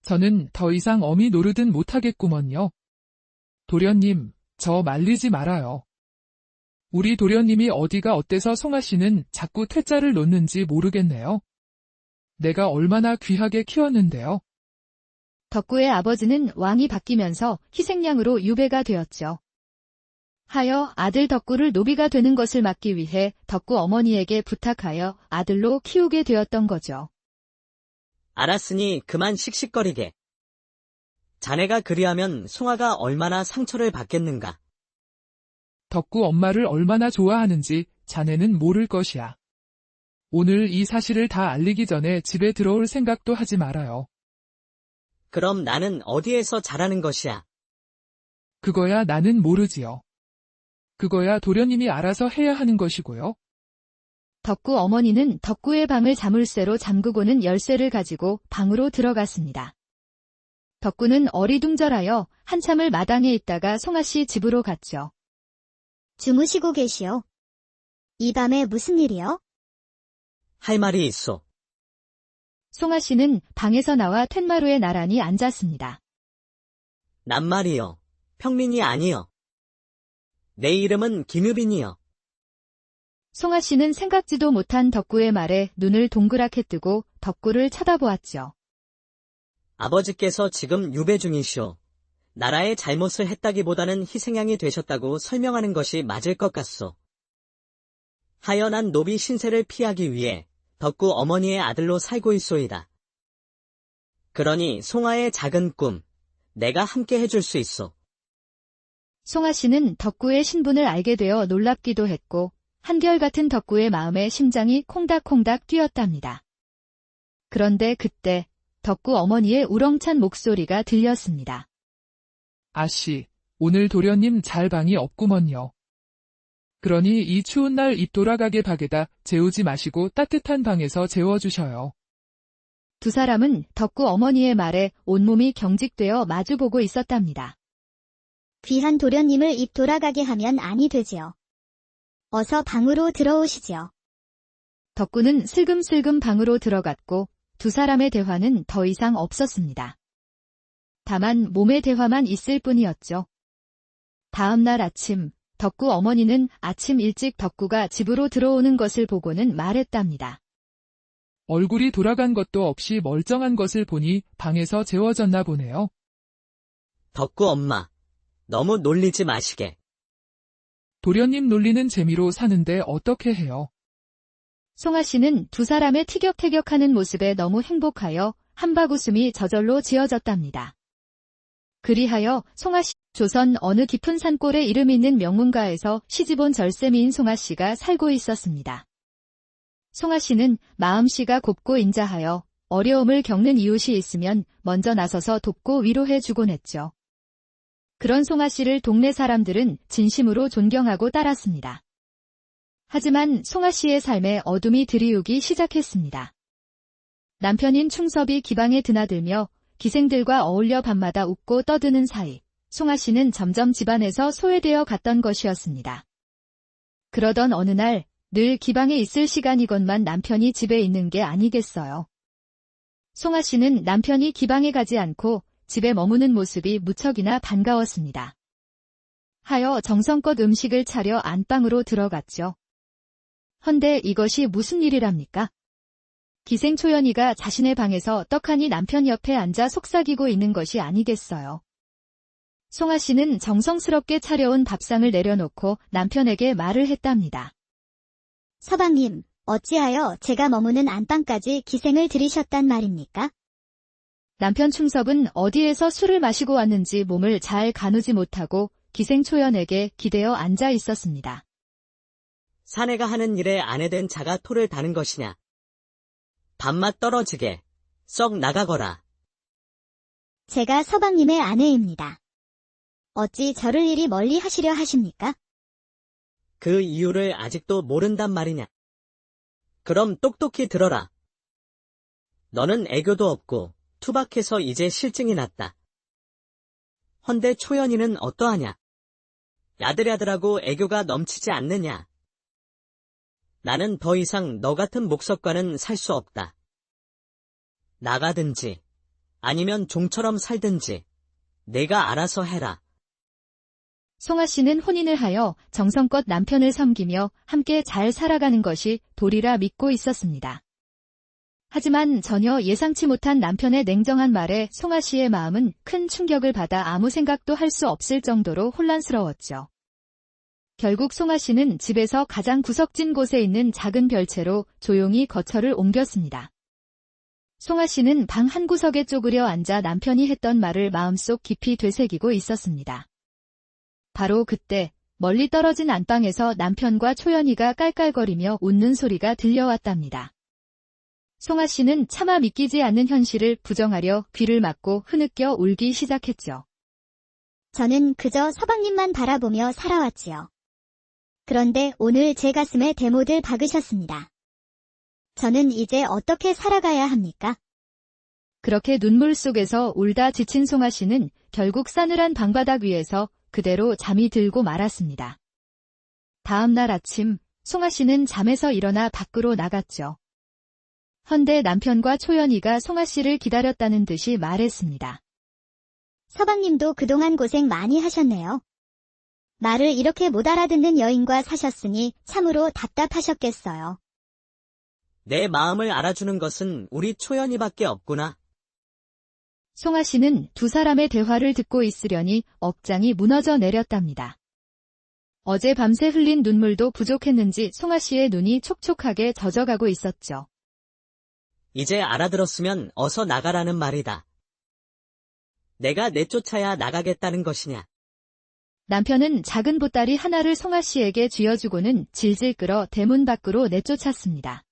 저는 더 이상 어미 노릇은 못하겠구먼요. 도련님, 저 말리지 말아요. 우리 도련님이 어디가 어때서 송아 씨는 자꾸 퇴짜를 놓는지 모르겠네요. 내가 얼마나 귀하게 키웠는데요. 덕구의 아버지는 왕이 바뀌면서 희생양으로 유배가 되었죠. 하여 아들 덕구를 노비가 되는 것을 막기 위해 덕구 어머니에게 부탁하여 아들로 키우게 되었던 거죠. 알았으니 그만 씩씩거리게. 자네가 그리하면 송아가 얼마나 상처를 받겠는가. 덕구 엄마를 얼마나 좋아하는지 자네는 모를 것이야. 오늘 이 사실을 다 알리기 전에 집에 들어올 생각도 하지 말아요. 그럼 나는 어디에서 자라는 것이야? 그거야 나는 모르지요. 그거야 도련님이 알아서 해야 하는 것이고요. 덕구 어머니는 덕구의 방을 자물쇠로 잠그고는 열쇠를 가지고 방으로 들어갔습니다. 덕구는 어리둥절하여 한참을 마당에 있다가 송아씨 집으로 갔죠. 주무시고 계시오. 이 밤에 무슨 일이요? 할 말이 있어. 송아씨는 방에서 나와 툇마루에 나란히 앉았습니다. 난 말이여. 평민이 아니여. 내 이름은 김유빈이여. 송아씨는 생각지도 못한 덕구의 말에 눈을 동그랗게 뜨고 덕구를 쳐다보았죠. 아버지께서 지금 유배 중이시오. 나라의 잘못을 했다기보다는 희생양이 되셨다고 설명하는 것이 맞을 것 같소. 하연한 노비 신세를 피하기 위해 덕구 어머니의 아들로 살고 있소이다. 그러니 송아의 작은 꿈, 내가 함께 해줄 수 있소. 송아씨는 덕구의 신분을 알게 되어 놀랍기도 했고 한결같은 덕구의 마음에 심장이 콩닥콩닥 뛰었답니다. 그런데 그때 덕구 어머니의 우렁찬 목소리가 들렸습니다. 아씨, 오늘 도련님 잘 방이 없구먼요. 그러니 이 추운 날 입 돌아가게 밖에다 재우지 마시고 따뜻한 방에서 재워주셔요. 두 사람은 덕구 어머니의 말에 온몸이 경직되어 마주보고 있었답니다. 귀한 도련님을 입 돌아가게 하면 아니 되지요. 어서 방으로 들어오시지요. 덕구는 슬금슬금 방으로 들어갔고 두 사람의 대화는 더 이상 없었습니다. 다만 몸의 대화만 있을 뿐이었죠. 다음 날 아침, 덕구 어머니는 아침 일찍 덕구가 집으로 들어오는 것을 보고는 말했답니다. 얼굴이 돌아간 것도 없이 멀쩡한 것을 보니 방에서 재워졌나 보네요. 덕구 엄마, 너무 놀리지 마시게. 도련님 놀리는 재미로 사는데 어떻게 해요? 송아씨는 두 사람의 티격태격하는 모습에 너무 행복하여 한바구음이 저절로 지어졌답니다. 그리하여 송아씨, 조선 어느 깊은 산골에 이름 있는 명문가에서 시집온 절세미인 송아씨가 살고 있었습니다. 송아씨는 마음씨가 곱고 인자하여 어려움을 겪는 이웃이 있으면 먼저 나서서 돕고 위로해 주곤 했죠. 그런 송아씨를 동네 사람들은 진심으로 존경하고 따랐습니다. 하지만 송아씨의 삶에 어둠이 들이우기 시작했습니다. 남편인 충섭이 기방에 드나들며 기생들과 어울려 밤마다 웃고 떠드는 사이 송아씨는 점점 집안에서 소외되어 갔던 것이었습니다. 그러던 어느 날 늘 기방에 있을 시간이건만 남편이 집에 있는 게 아니겠어요. 송아씨는 남편이 기방에 가지 않고 집에 머무는 모습이 무척이나 반가웠습니다. 하여 정성껏 음식을 차려 안방으로 들어갔죠. 헌데 이것이 무슨 일이랍니까? 기생초연이가 자신의 방에서 떡하니 남편 옆에 앉아 속삭이고 있는 것이 아니겠어요. 송아씨는 정성스럽게 차려온 밥상을 내려놓고 남편에게 말을 했답니다. 서방님, 어찌하여 제가 머무는 안방까지 기생을 들이셨단 말입니까? 남편 충섭은 어디에서 술을 마시고 왔는지 몸을 잘 가누지 못하고 기생초연에게 기대어 앉아 있었습니다. 사내가 하는 일에 아내된 자가 토를 다는 것이냐. 밥맛 떨어지게 썩 나가거라. 제가 서방님의 아내입니다. 어찌 저를 이리 멀리 하시려 하십니까? 그 이유를 아직도 모른단 말이냐. 그럼 똑똑히 들어라. 너는 애교도 없고 투박해서 이제 실증이 났다. 헌데 초연이는 어떠하냐? 야들야들하고 애교가 넘치지 않느냐? 나는 더 이상 너 같은 목석과는 살 수 없다. 나가든지 아니면 종처럼 살든지 내가 알아서 해라. 송아씨는 혼인을 하여 정성껏 남편을 섬기며 함께 잘 살아가는 것이 도리라 믿고 있었습니다. 하지만 전혀 예상치 못한 남편의 냉정한 말에 송아씨의 마음은 큰 충격을 받아 아무 생각도 할 수 없을 정도로 혼란스러웠죠. 결국 송아씨는 집에서 가장 구석진 곳에 있는 작은 별채로 조용히 거처를 옮겼습니다. 송아 씨는 방 한 구석에 쪼그려 앉아 남편이 했던 말을 마음속 깊이 되새기고 있었습니다. 바로 그때 멀리 떨어진 안방에서 남편과 초연이가 깔깔거리며 웃는 소리가 들려왔답니다. 송아 씨는 차마 믿기지 않는 현실을 부정하려 귀를 막고 흐느껴 울기 시작했죠. 저는 그저 서방님만 바라보며 살아왔지요. 그런데 오늘 제 가슴에 대못을 박으셨습니다. 저는 이제 어떻게 살아가야 합니까? 그렇게 눈물 속에서 울다 지친 송아 씨는 결국 싸늘한 방바닥 위에서 그대로 잠이 들고 말았습니다. 다음 날 아침, 송아 씨는 잠에서 일어나 밖으로 나갔죠. 헌데 남편과 초연이가 송아 씨를 기다렸다는 듯이 말했습니다. 서방님도 그동안 고생 많이 하셨네요. 말을 이렇게 못 알아듣는 여인과 사셨으니 참으로 답답하셨겠어요. 내 마음을 알아주는 것은 우리 초연이밖에 없구나. 송아 씨는 두 사람의 대화를 듣고 있으려니 억장이 무너져 내렸답니다. 어제 밤새 흘린 눈물도 부족했는지 송아 씨의 눈이 촉촉하게 젖어가고 있었죠. 이제 알아들었으면 어서 나가라는 말이다. 내가 내쫓아야 나가겠다는 것이냐. 남편은 작은 보따리 하나를 송아 씨에게 쥐어주고는 질질 끌어 대문 밖으로 내쫓았습니다.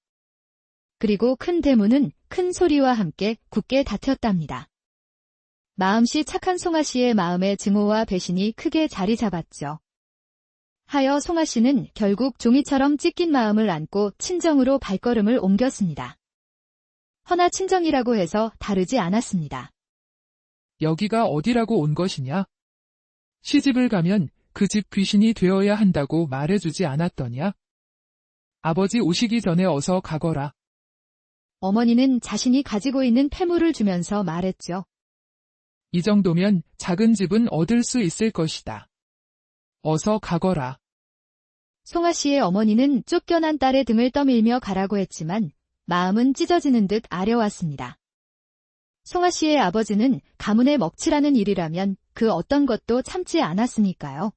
그리고 큰 대문은 큰 소리와 함께 굳게 닫혔답니다. 마음씨 착한 송아 씨의 마음에 증오와 배신이 크게 자리 잡았죠. 하여 송아 씨는 결국 종이처럼 찢긴 마음을 안고 친정으로 발걸음을 옮겼습니다. 허나 친정이라고 해서 다르지 않았습니다. 여기가 어디라고 온 것이냐? 시집을 가면 그 집 귀신이 되어야 한다고 말해주지 않았더냐? 아버지 오시기 전에 어서 가거라. 어머니는 자신이 가지고 있는 폐물을 주면서 말했죠. 이 정도면 작은 집은 얻을 수 있을 것이다. 어서 가거라. 송아 씨의 어머니는 쫓겨난 딸의 등을 떠밀며 가라고 했지만 마음은 찢어지는 듯 아려왔습니다. 송아 씨의 아버지는 가문의 먹칠하는 일이라면 그 어떤 것도 참지 않았으니까요.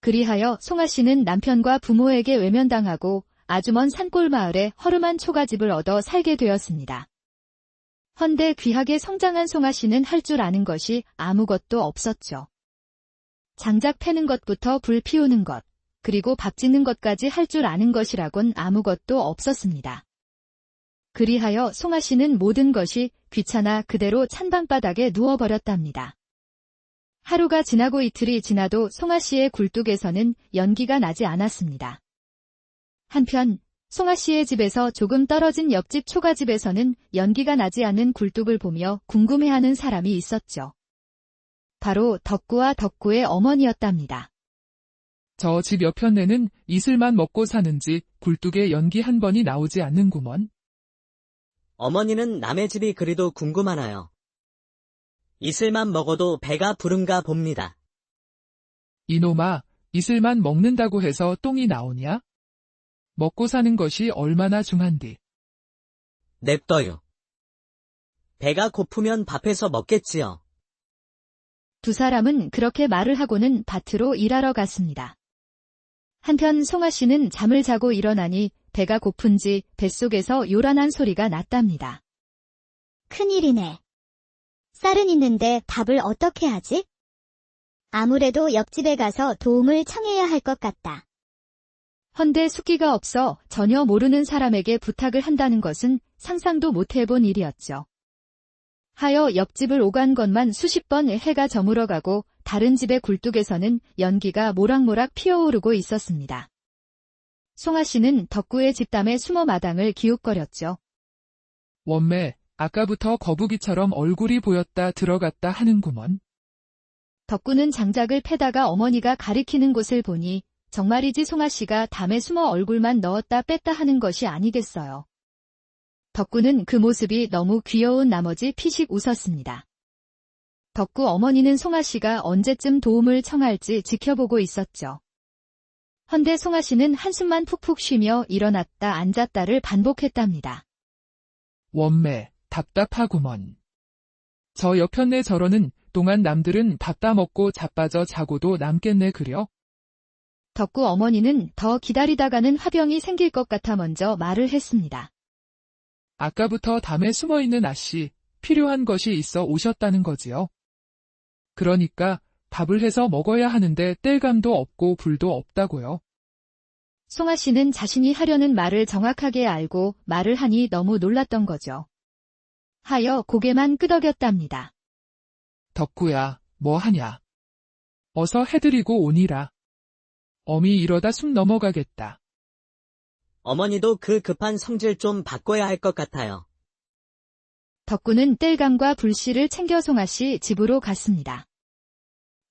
그리하여 송아 씨는 남편과 부모에게 외면당하고 아주 먼 산골 마을에 허름한 초가집을 얻어 살게 되었습니다. 헌데 귀하게 성장한 송아 씨는 할 줄 아는 것이 아무것도 없었죠. 장작 패는 것부터 불 피우는 것, 그리고 밥 짓는 것까지 할 줄 아는 것이라곤 아무것도 없었습니다. 그리하여 송아 씨는 모든 것이 귀찮아 그대로 찬방바닥에 누워버렸답니다. 하루가 지나고 이틀이 지나도 송아 씨의 굴뚝에서는 연기가 나지 않았습니다. 한편 송아 씨의 집에서 조금 떨어진 옆집 초가집에서는 연기가 나지 않는 굴뚝을 보며 궁금해하는 사람이 있었죠. 바로 덕구와 덕구의 어머니였답니다. 저 집 옆편네는 이슬만 먹고 사는지 굴뚝에 연기 한 번이 나오지 않는구먼. 어머니는 남의 집이 그리도 궁금하나요? 이슬만 먹어도 배가 부른가 봅니다. 이놈아, 이슬만 먹는다고 해서 똥이 나오냐? 먹고 사는 것이 얼마나 중한디. 냅둬요. 배가 고프면 밥해서 먹겠지요. 두 사람은 그렇게 말을 하고는 밭으로 일하러 갔습니다. 한편 송아 씨는 잠을 자고 일어나니 배가 고픈지 뱃속에서 요란한 소리가 났답니다. 큰일이네. 쌀은 있는데 밥을 어떻게 하지? 아무래도 옆집에 가서 도움을 청해야 할 것 같다. 헌데 숫기가 없어 전혀 모르는 사람에게 부탁을 한다는 것은 상상도 못 해본 일이었죠. 하여 옆집을 오간 것만 수십 번 해가 저물어가고 다른 집의 굴뚝에서는 연기가 모락모락 피어오르고 있었습니다. 송아 씨는 덕구의 집담에 숨어 마당을 기웃거렸죠. 원매, 아까부터 거북이처럼 얼굴이 보였다 들어갔다 하는구먼. 덕구는 장작을 패다가 어머니가 가리키는 곳을 보니 정말이지 송아 씨가 담에 숨어 얼굴만 넣었다 뺐다 하는 것이 아니겠어요. 덕구는 그 모습이 너무 귀여운 나머지 피식 웃었습니다. 덕구 어머니는 송아 씨가 언제쯤 도움을 청할지 지켜보고 있었죠. 헌데 송아 씨는 한숨만 푹푹 쉬며 일어났다 앉았다를 반복했답니다. 원매, 답답하구먼. 저 옆편네 저러는 동안 남들은 밥 다 먹고 자빠져 자고도 남겠네 그려? 덕구 어머니는 더 기다리다가는 화병이 생길 것 같아 먼저 말을 했습니다. 아까부터 담에 숨어있는 아씨, 필요한 것이 있어 오셨다는 거지요. 그러니까 밥을 해서 먹어야 하는데 뗄감도 없고 불도 없다고요. 송아 씨는 자신이 하려는 말을 정확하게 알고 말을 하니 너무 놀랐던 거죠. 하여 고개만 끄덕였답니다. 덕구야, 뭐 하냐. 어서 해드리고 오니라. 어미 이러다 숨 넘어가겠다. 어머니도 그 급한 성질 좀 바꿔야 할 것 같아요. 덕구는 뗄감과 불씨를 챙겨 송아 씨 집으로 갔습니다.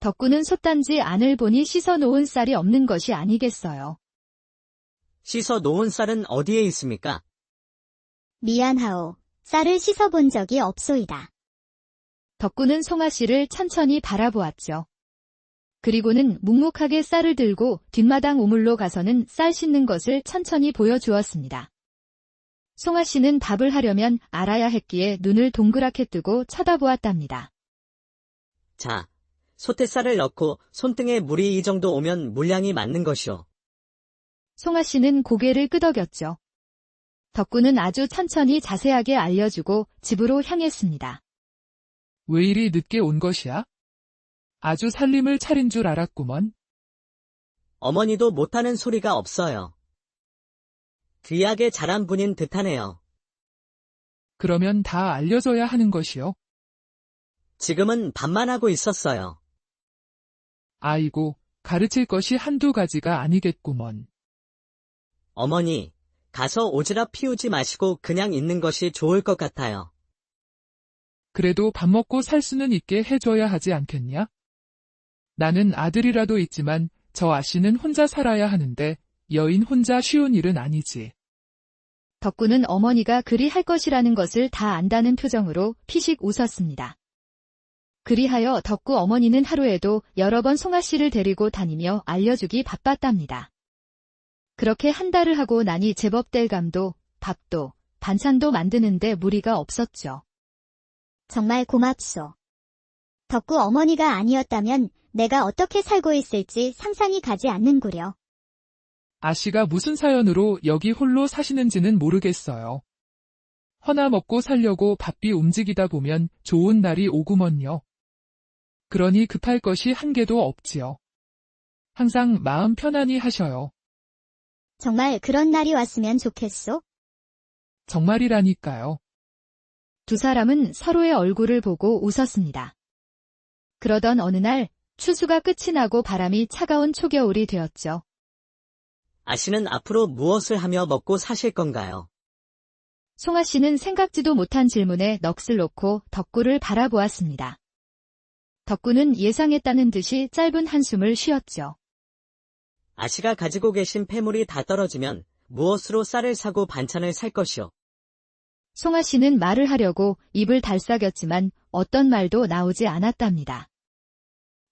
덕구는 솥단지 안을 보니 씻어 놓은 쌀이 없는 것이 아니겠어요. 씻어 놓은 쌀은 어디에 있습니까? 미안하오. 쌀을 씻어본 적이 없소이다. 덕구는 송아 씨를 천천히 바라보았죠. 그리고는 묵묵하게 쌀을 들고 뒷마당 우물로 가서는 쌀 씻는 것을 천천히 보여주었습니다. 송아 씨는 밥을 하려면 알아야 했기에 눈을 동그랗게 뜨고 쳐다보았답니다. 자, 소태쌀을 넣고 손등에 물이 이 정도 오면 물량이 맞는 것이오. 송아 씨는 고개를 끄덕였죠. 덕구는 아주 천천히 자세하게 알려주고 집으로 향했습니다. 왜 이리 늦게 온 것이야? 아주 살림을 차린 줄 알았구먼. 어머니도 못하는 소리가 없어요. 귀하게 자란 분인 듯하네요. 그러면 다 알려줘야 하는 것이요. 지금은 밥만 하고 있었어요. 아이고, 가르칠 것이 한두 가지가 아니겠구먼. 어머니, 가서 오지랖 피우지 마시고 그냥 있는 것이 좋을 것 같아요. 그래도 밥 먹고 살 수는 있게 해줘야 하지 않겠냐? 나는 아들이라도 있지만 저 아씨는 혼자 살아야 하는데 여인 혼자 쉬운 일은 아니지. 덕구는 어머니가 그리 할 것이라는 것을 다 안다는 표정으로 피식 웃었습니다. 그리하여 덕구 어머니는 하루에도 여러 번 송아 씨를 데리고 다니며 알려주기 바빴답니다. 그렇게 한 달을 하고 나니 제법 뗄감도 밥도 반찬도 만드는데 무리가 없었죠. 정말 고맙소. 덕구 어머니가 아니었다면 내가 어떻게 살고 있을지 상상이 가지 않는구려. 아씨가 무슨 사연으로 여기 홀로 사시는지는 모르겠어요. 허나 먹고 살려고 바삐 움직이다 보면 좋은 날이 오구먼요. 그러니 급할 것이 한 개도 없지요. 항상 마음 편안히 하셔요. 정말 그런 날이 왔으면 좋겠소. 정말이라니까요. 두 사람은 서로의 얼굴을 보고 웃었습니다. 그러던 어느 날 추수가 끝이 나고 바람이 차가운 초겨울이 되었죠. 아씨는 앞으로 무엇을 하며 먹고 사실 건가요? 송아 씨는 생각지도 못한 질문에 넋을 놓고 덕구를 바라보았습니다. 덕구는 예상했다는 듯이 짧은 한숨을 쉬었죠. 아씨가 가지고 계신 폐물이 다 떨어지면 무엇으로 쌀을 사고 반찬을 살 것이오? 송아 씨는 말을 하려고 입을 달싹였지만 어떤 말도 나오지 않았답니다.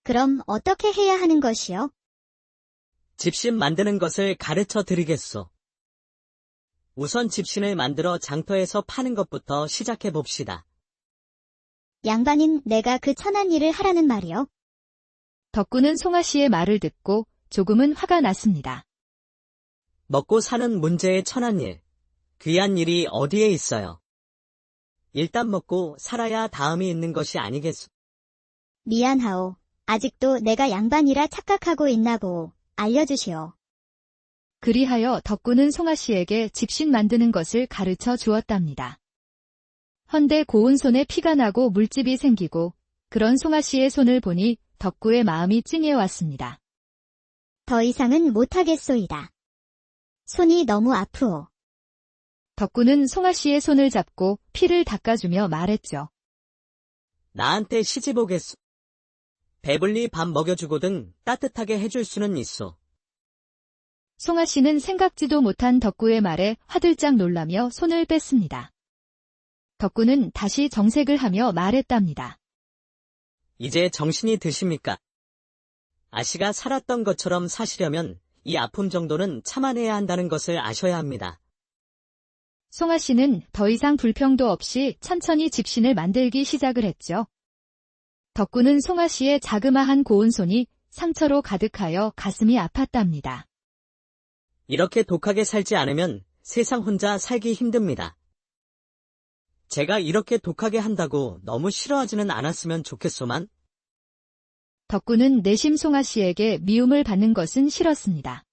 그럼 어떻게 해야 하는 것이요? 집신 만드는 것을 가르쳐 드리겠소. 우선 집신을 만들어 장터에서 파는 것부터 시작해 봅시다. 양반인 내가 그 천한 일을 하라는 말이요? 덕구는 송아 씨의 말을 듣고 조금은 화가 났습니다. 먹고 사는 문제의 천한 일, 귀한 일이 어디에 있어요? 일단 먹고 살아야 다음이 있는 것이 아니겠소. 미안하오. 아직도 내가 양반이라 착각하고 있나보. 알려주시오. 그리하여 덕구는 송아 씨에게 집신 만드는 것을 가르쳐 주었답니다. 헌데 고운 손에 피가 나고 물집이 생기고 그런 송아 씨의 손을 보니 덕구의 마음이 찡해왔습니다. 더 이상은 못하겠소이다. 손이 너무 아프오. 덕구는 송아 씨의 손을 잡고 피를 닦아주며 말했죠. 나한테 시집 오겠소. 배불리 밥 먹여주고든 따뜻하게 해줄 수는 있어. 송아 씨는 생각지도 못한 덕구의 말에 화들짝 놀라며 손을 뺐습니다. 덕구는 다시 정색을 하며 말했답니다. 이제 정신이 드십니까? 아씨가 살았던 것처럼 사시려면 이 아픔 정도는 참아내야 한다는 것을 아셔야 합니다. 송아 씨는 더 이상 불평도 없이 천천히 집신을 만들기 시작을 했죠. 덕구는 송아 씨의 자그마한 고운 손이 상처로 가득하여 가슴이 아팠답니다. 이렇게 독하게 살지 않으면 세상 혼자 살기 힘듭니다. 제가 이렇게 독하게 한다고 너무 싫어하지는 않았으면 좋겠소만. 덕구는 내심 송아 씨에게 미움을 받는 것은 싫었습니다.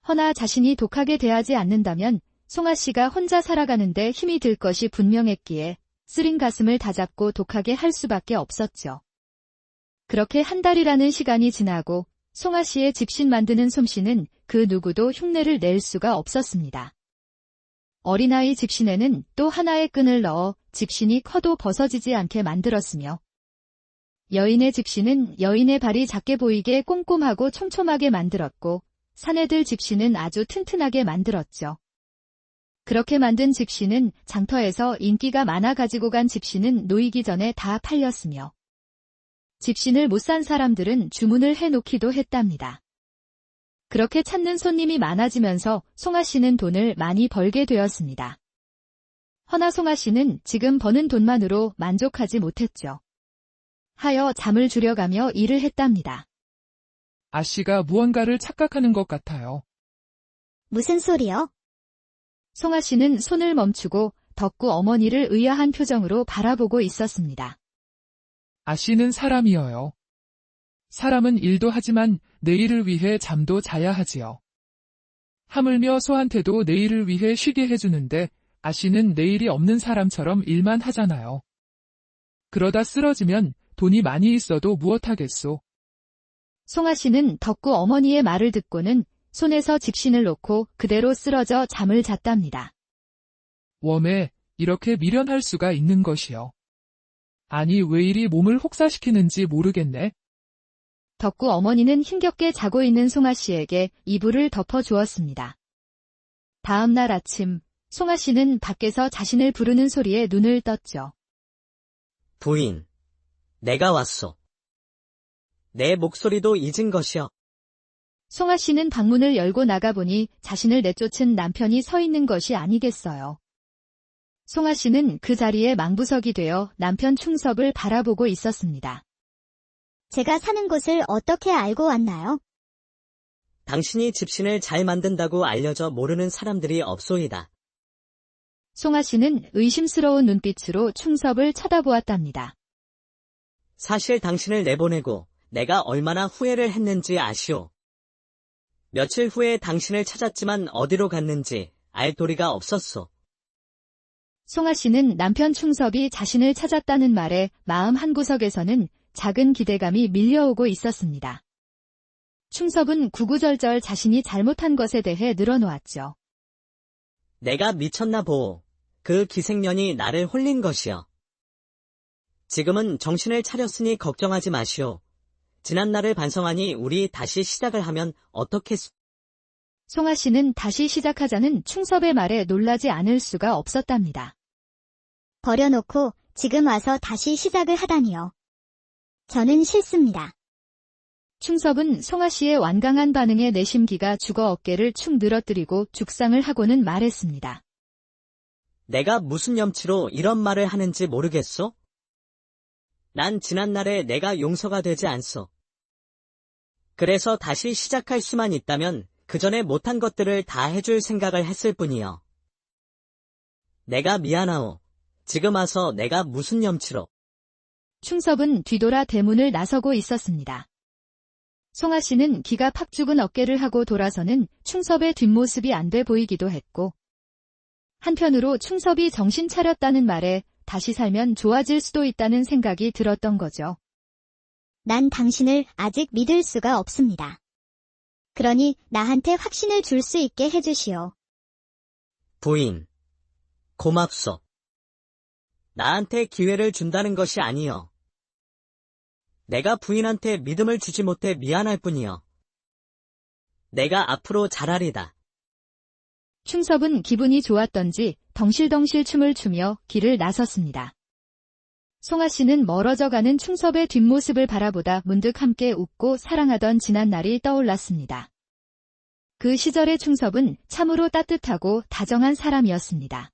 허나 자신이 독하게 대하지 않는다면 송아 씨가 혼자 살아가는데 힘이 들 것이 분명했기에 쓰린 가슴을 다잡고 독하게 할 수밖에 없었죠. 그렇게 한 달이라는 시간이 지나고 송아 씨의 집신 만드는 솜씨는 그 누구도 흉내를 낼 수가 없었습니다. 어린아이 집신에는 또 하나의 끈을 넣어 집신이 커도 벗어지지 않게 만들었으며 여인의 집신은 여인의 발이 작게 보이게 꼼꼼하고 촘촘하게 만들었고 사내들 집신은 아주 튼튼하게 만들었죠. 그렇게 만든 집신은 장터에서 인기가 많아 가지고 간 집신은 놓이기 전에 다 팔렸으며 집신을 못 산 사람들은 주문을 해놓기도 했답니다. 그렇게 찾는 손님이 많아지면서 송아 씨는 돈을 많이 벌게 되었습니다. 허나 송아 씨는 지금 버는 돈만으로 만족하지 못했죠. 하여 잠을 줄여가며 일을 했답니다. 아씨가 무언가를 착각하는 것 같아요. 무슨 소리요? 송아 씨는 손을 멈추고 덕구 어머니를 의아한 표정으로 바라보고 있었습니다. 아씨는 사람이어요. 사람은 일도 하지만 내일을 위해 잠도 자야 하지요. 하물며 소한테도 내일을 위해 쉬게 해주는데 아씨는 내일이 없는 사람처럼 일만 하잖아요. 그러다 쓰러지면 돈이 많이 있어도 무엇하겠소. 송아 씨는 덕구 어머니의 말을 듣고는 손에서 집신을 놓고 그대로 쓰러져 잠을 잤답니다. 웜에 이렇게 미련할 수가 있는 것이요. 아니 왜 이리 몸을 혹사시키는지 모르겠네. 덕구 어머니는 힘겹게 자고 있는 송아 씨에게 이불을 덮어주었습니다. 다음 날 아침, 송아 씨는 밖에서 자신을 부르는 소리에 눈을 떴죠. 부인, 내가 왔소. 내 목소리도 잊은 것이여. 송아 씨는 방문을 열고 나가보니 자신을 내쫓은 남편이 서 있는 것이 아니겠어요. 송아 씨는 그 자리에 망부석이 되어 남편 충섭을 바라보고 있었습니다. 제가 사는 곳을 어떻게 알고 왔나요? 당신이 집신을 잘 만든다고 알려져 모르는 사람들이 없소이다. 송아 씨는 의심스러운 눈빛으로 충섭을 쳐다보았답니다. 사실 당신을 내보내고 내가 얼마나 후회를 했는지 아시오. 며칠 후에 당신을 찾았지만 어디로 갔는지 알 도리가 없었소. 송아 씨는 남편 충섭이 자신을 찾았다는 말에 마음 한구석에서는 작은 기대감이 밀려오고 있었습니다. 충섭은 구구절절 자신이 잘못한 것에 대해 늘어놓았죠. 내가 미쳤나 보오. 그 기생년이 나를 홀린 것이여. 지금은 정신을 차렸으니 걱정하지 마시오. 지난날을 반성하니 우리 다시 시작을 하면 어떻겠소? 송아 씨는 다시 시작하자는 충섭의 말에 놀라지 않을 수가 없었답니다. 버려놓고 지금 와서 다시 시작을 하다니요. 저는 싫습니다. 충섭은 송아 씨의 완강한 반응에 내심기가 죽어 어깨를 축 늘어뜨리고 죽상을 하고는 말했습니다. 내가 무슨 염치로 이런 말을 하는지 모르겠소? 난 지난날에 내가 용서가 되지 않소. 그래서 다시 시작할 수만 있다면 그 전에 못한 것들을 다 해줄 생각을 했을 뿐이요. 내가 미안하오. 지금 와서 내가 무슨 염치로. 충섭은 뒤돌아 대문을 나서고 있었습니다. 송아 씨는 기가 팍 죽은 어깨를 하고 돌아서는 충섭의 뒷모습이 안 돼 보이기도 했고 한편으로 충섭이 정신 차렸다는 말에 다시 살면 좋아질 수도 있다는 생각이 들었던 거죠. 난 당신을 아직 믿을 수가 없습니다. 그러니 나한테 확신을 줄 수 있게 해주시오. 부인, 고맙소. 나한테 기회를 준다는 것이 아니여. 내가 부인한테 믿음을 주지 못해 미안할 뿐이여. 내가 앞으로 잘하리다. 충섭은 기분이 좋았던지 덩실덩실 춤을 추며 길을 나섰습니다. 송아 씨는 멀어져 가는 충섭의 뒷모습을 바라보다 문득 함께 웃고 사랑하던 지난 날이 떠올랐습니다. 그 시절의 충섭은 참으로 따뜻하고 다정한 사람이었습니다.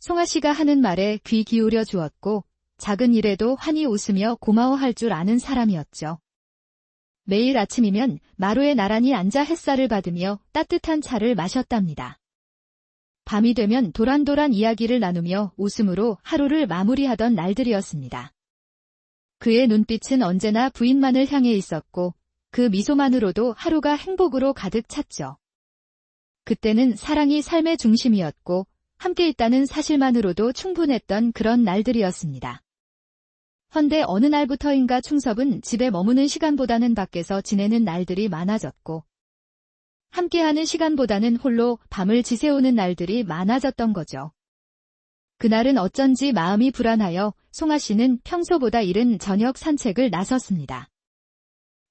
송아 씨가 하는 말에 귀 기울여 주었고 작은 일에도 환히 웃으며 고마워할 줄 아는 사람이었죠. 매일 아침이면 마루에 나란히 앉아 햇살을 받으며 따뜻한 차를 마셨답니다. 밤이 되면 도란도란 이야기를 나누며 웃음으로 하루를 마무리하던 날들이었습니다. 그의 눈빛은 언제나 부인만을 향해 있었고 그 미소만으로도 하루가 행복으로 가득 찼죠. 그때는 사랑이 삶의 중심이었고 함께 있다는 사실만으로도 충분했던 그런 날들이었습니다. 헌데 어느 날부터인가 충섭은 집에 머무는 시간보다는 밖에서 지내는 날들이 많아졌고 함께하는 시간보다는 홀로 밤을 지새우는 날들이 많아졌던 거죠. 그날은 어쩐지 마음이 불안하여 송아 씨는 평소보다 이른 저녁 산책을 나섰습니다.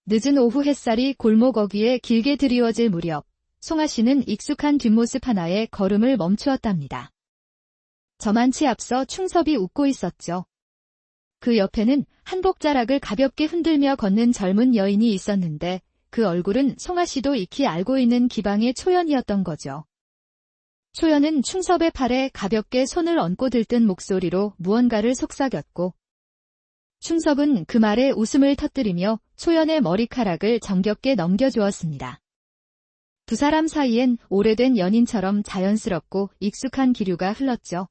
늦은 오후 햇살이 골목 어귀에 길게 드리워질 무렵 송아 씨는 익숙한 뒷모습 하나에 걸음을 멈추었답니다. 저만치 앞서 충섭이 웃고 있었죠. 그 옆에는 한복자락을 가볍게 흔들며 걷는 젊은 여인이 있었는데 그 얼굴은 송아 씨도 익히 알고 있는 기방의 초연이었던 거죠. 초연은 충섭의 팔에 가볍게 손을 얹고 들뜬 목소리로 무언가를 속삭였고 충섭은 그 말에 웃음을 터뜨리며 초연의 머리카락을 정겹게 넘겨주었습니다. 두 사람 사이엔 오래된 연인처럼 자연스럽고 익숙한 기류가 흘렀죠.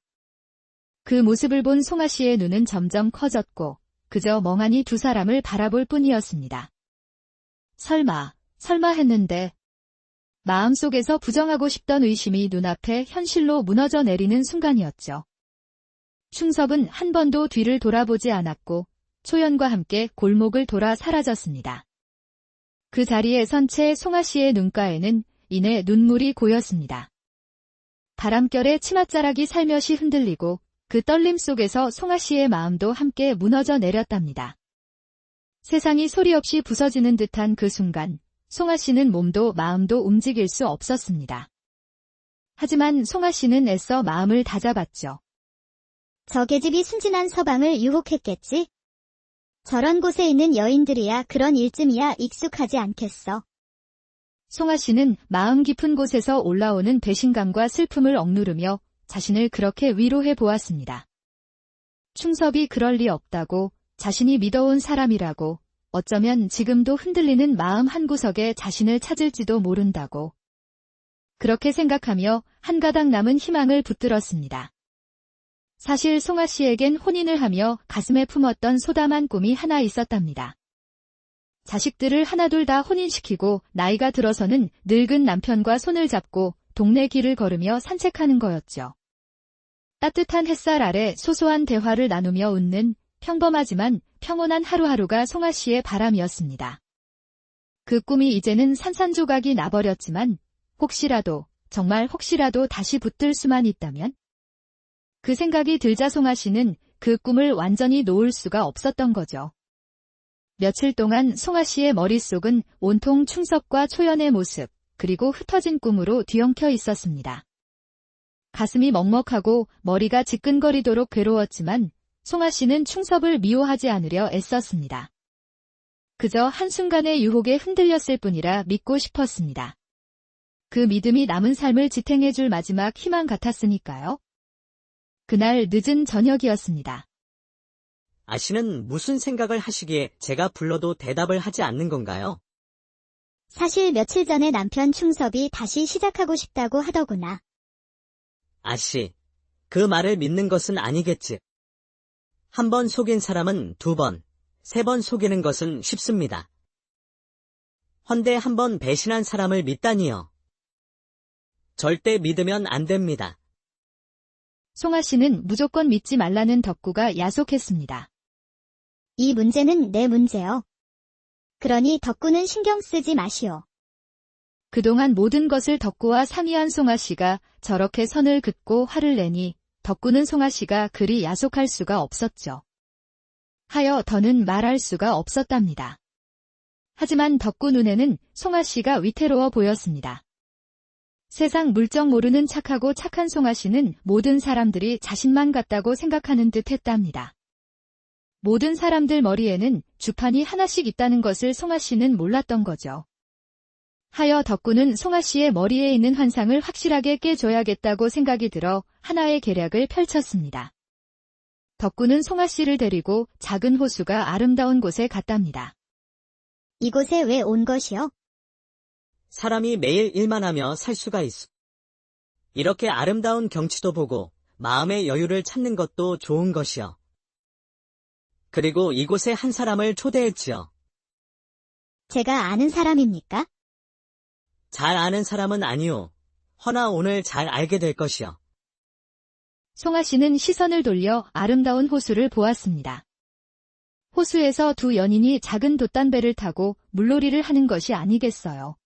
그 모습을 본 송아 씨의 눈은 점점 커졌고 그저 멍하니 두 사람을 바라볼 뿐이었습니다. 설마 했는데 마음속에서 부정하고 싶던 의심이 눈앞에 현실로 무너져 내리는 순간이었죠. 충섭은 한 번도 뒤를 돌아보지 않았고 초연과 함께 골목을 돌아 사라졌습니다. 그 자리에 선 채 송아 씨의 눈가에는 이내 눈물이 고였습니다. 바람결에 치맛자락이 살며시 흔들리고 그 떨림 속에서 송아 씨의 마음도 함께 무너져 내렸답니다. 세상이 소리 없이 부서지는 듯한 그 순간, 송아 씨는 몸도 마음도 움직일 수 없었습니다. 하지만 송아 씨는 애써 마음을 다잡았죠. 저 계집이 순진한 서방을 유혹했겠지? 저런 곳에 있는 여인들이야 그런 일쯤이야 익숙하지 않겠어. 송아 씨는 마음 깊은 곳에서 올라오는 배신감과 슬픔을 억누르며 자신을 그렇게 위로해 보았습니다. 충섭이 그럴 리 없다고, 자신이 믿어온 사람이라고, 어쩌면 지금도 흔들리는 마음 한구석에 자신을 찾을지도 모른다고. 그렇게 생각하며 한 가닥 남은 희망을 붙들었습니다. 사실 송아 씨에겐 혼인을 하며 가슴에 품었던 소담한 꿈이 하나 있었답니다. 자식들을 하나둘 다 혼인시키고 나이가 들어서는 늙은 남편과 손을 잡고 동네 길을 걸으며 산책하는 거였죠. 따뜻한 햇살 아래 소소한 대화를 나누며 웃는 평범하지만 평온한 하루하루가 송아 씨의 바람이었습니다. 그 꿈이 이제는 산산조각이 나버렸지만 혹시라도, 정말 혹시라도 다시 붙들 수만 있다면? 그 생각이 들자 송아 씨는 그 꿈을 완전히 놓을 수가 없었던 거죠. 며칠 동안 송아 씨의 머릿속은 온통 충섭과 초연의 모습, 그리고 흩어진 꿈으로 뒤엉켜 있었습니다. 가슴이 먹먹하고 머리가 지끈거리도록 괴로웠지만 송아 씨는 충섭을 미워하지 않으려 애썼습니다. 그저 한순간의 유혹에 흔들렸을 뿐이라 믿고 싶었습니다. 그 믿음이 남은 삶을 지탱해줄 마지막 희망 같았으니까요. 그날 늦은 저녁이었습니다. 아씨는 무슨 생각을 하시기에 제가 불러도 대답을 하지 않는 건가요? 사실 며칠 전에 남편 충섭이 다시 시작하고 싶다고 하더구나. 아씨, 그 말을 믿는 것은 아니겠지. 한 번 속인 사람은 두 번, 세 번 속이는 것은 쉽습니다. 헌데 한 번 배신한 사람을 믿다니요. 절대 믿으면 안 됩니다. 송아 씨는 무조건 믿지 말라는 덕구가 야속했습니다. 이 문제는 내 문제요. 그러니 덕구는 신경 쓰지 마시오. 그동안 모든 것을 덕구와 상의한 송아 씨가 저렇게 선을 긋고 화를 내니 덕구는 송아 씨가 그리 야속할 수가 없었죠. 하여 더는 말할 수가 없었답니다. 하지만 덕구 눈에는 송아 씨가 위태로워 보였습니다. 세상 물정 모르는 착하고 착한 송아 씨는 모든 사람들이 자신만 같다고 생각하는 듯 했답니다. 모든 사람들 머리에는 주판이 하나씩 있다는 것을 송아 씨는 몰랐던 거죠. 하여 덕구는 송아 씨의 머리에 있는 환상을 확실하게 깨줘야겠다고 생각이 들어 하나의 계략을 펼쳤습니다. 덕구는 송아 씨를 데리고 작은 호수가 아름다운 곳에 갔답니다. 이곳에 왜 온 것이요? 사람이 매일 일만 하며 살 수가 있어. 이렇게 아름다운 경치도 보고 마음의 여유를 찾는 것도 좋은 것이요. 그리고 이곳에 한 사람을 초대했지요. 제가 아는 사람입니까? 잘 아는 사람은 아니오. 허나 오늘 잘 알게 될 것이요. 송아 씨는 시선을 돌려 아름다운 호수를 보았습니다. 호수에서 두 연인이 작은 돛단배를 타고 물놀이를 하는 것이 아니겠어요.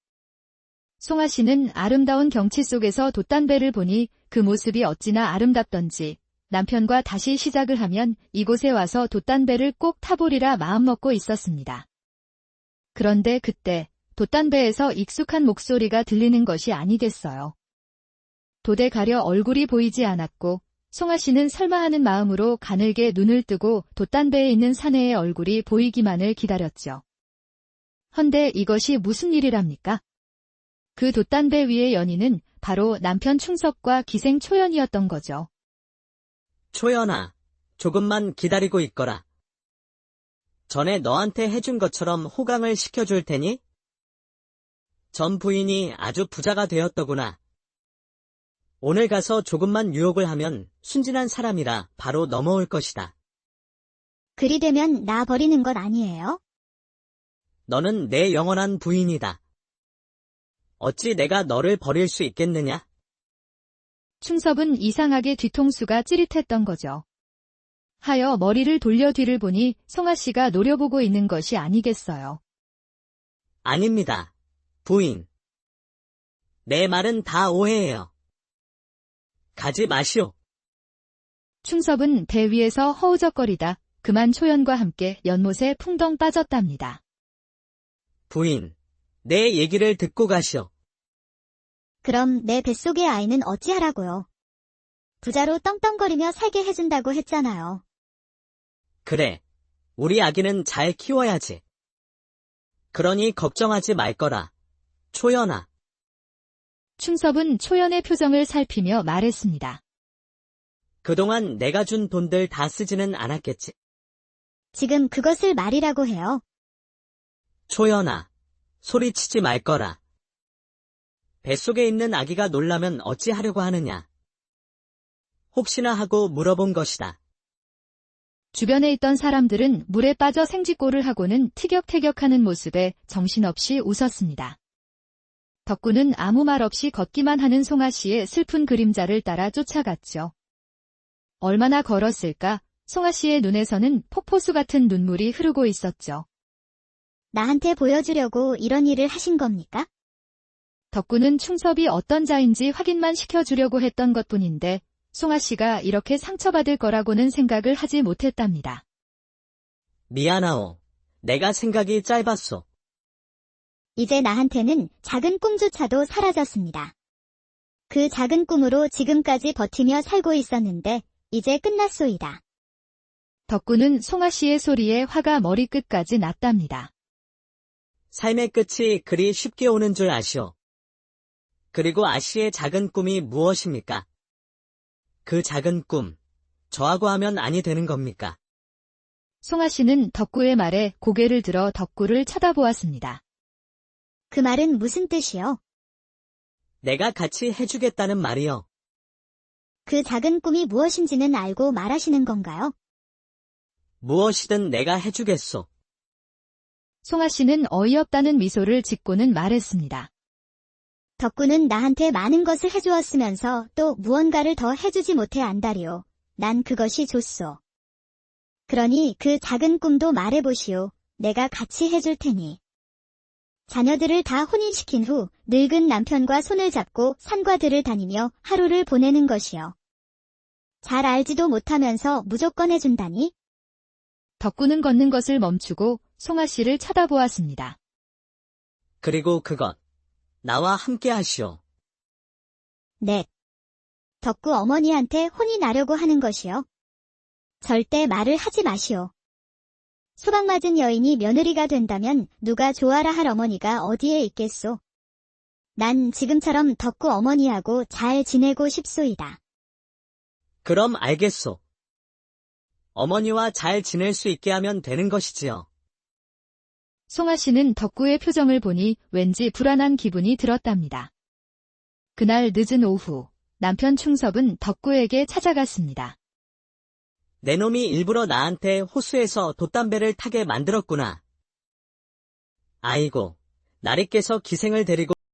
송아 씨는 아름다운 경치 속에서 돛단배를 보니 그 모습이 어찌나 아름답던지 남편과 다시 시작을 하면 이곳에 와서 돛단배를 꼭 타보리라 마음먹고 있었습니다. 그런데 그때 돛단배에서 익숙한 목소리가 들리는 것이 아니겠어요. 돛에 가려 얼굴이 보이지 않았고 송아 씨는 설마 하는 마음으로 가늘게 눈을 뜨고 돛단배에 있는 사내의 얼굴이 보이기만을 기다렸죠. 헌데 이것이 무슨 일이랍니까? 그 돛단배 위의 연인은 바로 남편 충섭과 기생 초연이었던 거죠. 초연아, 조금만 기다리고 있거라. 전에 너한테 해준 것처럼 호강을 시켜줄 테니? 전 부인이 아주 부자가 되었더구나. 오늘 가서 조금만 유혹을 하면 순진한 사람이라 바로 넘어올 것이다. 그리 되면 나 버리는 것 아니에요? 너는 내 영원한 부인이다. 어찌 내가 너를 버릴 수 있겠느냐? 충섭은 이상하게 뒤통수가 찌릿했던 거죠. 하여 머리를 돌려 뒤를 보니 송아 씨가 노려보고 있는 것이 아니겠어요. 아닙니다, 부인. 내 말은 다 오해예요. 가지 마시오. 충섭은 배 위에서 허우적거리다 그만 초연과 함께 연못에 풍덩 빠졌답니다. 부인, 내 얘기를 듣고 가시오. 그럼 내 뱃속의 아이는 어찌하라고요? 부자로 떵떵거리며 살게 해준다고 했잖아요. 그래, 우리 아기는 잘 키워야지. 그러니 걱정하지 말거라, 초연아. 충섭은 초연의 표정을 살피며 말했습니다. 그동안 내가 준 돈들 다 쓰지는 않았겠지. 지금 그것을 말이라고 해요. 초연아, 소리치지 말거라. 뱃속에 있는 아기가 놀라면 어찌하려고 하느냐. 혹시나 하고 물어본 것이다. 주변에 있던 사람들은 물에 빠져 생쥐꼴을 하고는 티격태격하는 모습에 정신없이 웃었습니다. 덕구는 아무 말 없이 걷기만 하는 송아 씨의 슬픈 그림자를 따라 쫓아갔죠. 얼마나 걸었을까? 송아 씨의 눈에서는 폭포수 같은 눈물이 흐르고 있었죠. 나한테 보여주려고 이런 일을 하신 겁니까? 덕구는 충섭이 어떤 자인지 확인만 시켜주려고 했던 것뿐인데 송아 씨가 이렇게 상처받을 거라고는 생각을 하지 못했답니다. 미안하오. 내가 생각이 짧았소. 이제 나한테는 작은 꿈조차도 사라졌습니다. 그 작은 꿈으로 지금까지 버티며 살고 있었는데 이제 끝났소이다. 덕구는 송아 씨의 소리에 화가 머리끝까지 났답니다. 삶의 끝이 그리 쉽게 오는 줄 아시오. 그리고 아씨의 작은 꿈이 무엇입니까? 그 작은 꿈, 저하고 하면 아니 되는 겁니까? 송아 씨는 덕구의 말에 고개를 들어 덕구를 쳐다보았습니다. 그 말은 무슨 뜻이요? 내가 같이 해주겠다는 말이요. 그 작은 꿈이 무엇인지는 알고 말하시는 건가요? 무엇이든 내가 해주겠소. 송아 씨는 어이없다는 미소를 짓고는 말했습니다. 덕구는 나한테 많은 것을 해주었으면서 또 무언가를 더 해주지 못해 안다리오. 난 그것이 좋소. 그러니 그 작은 꿈도 말해보시오. 내가 같이 해줄 테니. 자녀들을 다 혼인시킨 후 늙은 남편과 손을 잡고 산과 들을 다니며 하루를 보내는 것이요. 잘 알지도 못하면서 무조건 해준다니? 덕구는 걷는 것을 멈추고 송아 씨를 쳐다보았습니다. 그리고 그것, 나와 함께 하시오. 네. 덕구 어머니한테 혼이 나려고 하는 것이요. 절대 말을 하지 마시오. 수박맞은 여인이 며느리가 된다면 누가 좋아라 할 어머니가 어디에 있겠소. 난 지금처럼 덕구 어머니하고 잘 지내고 싶소이다. 그럼 알겠소. 어머니와 잘 지낼 수 있게 하면 되는 것이지요. 송아 씨는 덕구의 표정을 보니 왠지 불안한 기분이 들었답니다. 그날 늦은 오후, 남편 충섭은 덕구에게 찾아갔습니다. 내 놈이 일부러 나한테 호수에서 돛담배를 타게 만들었구나. 아이고, 나리께서 기생을 데리고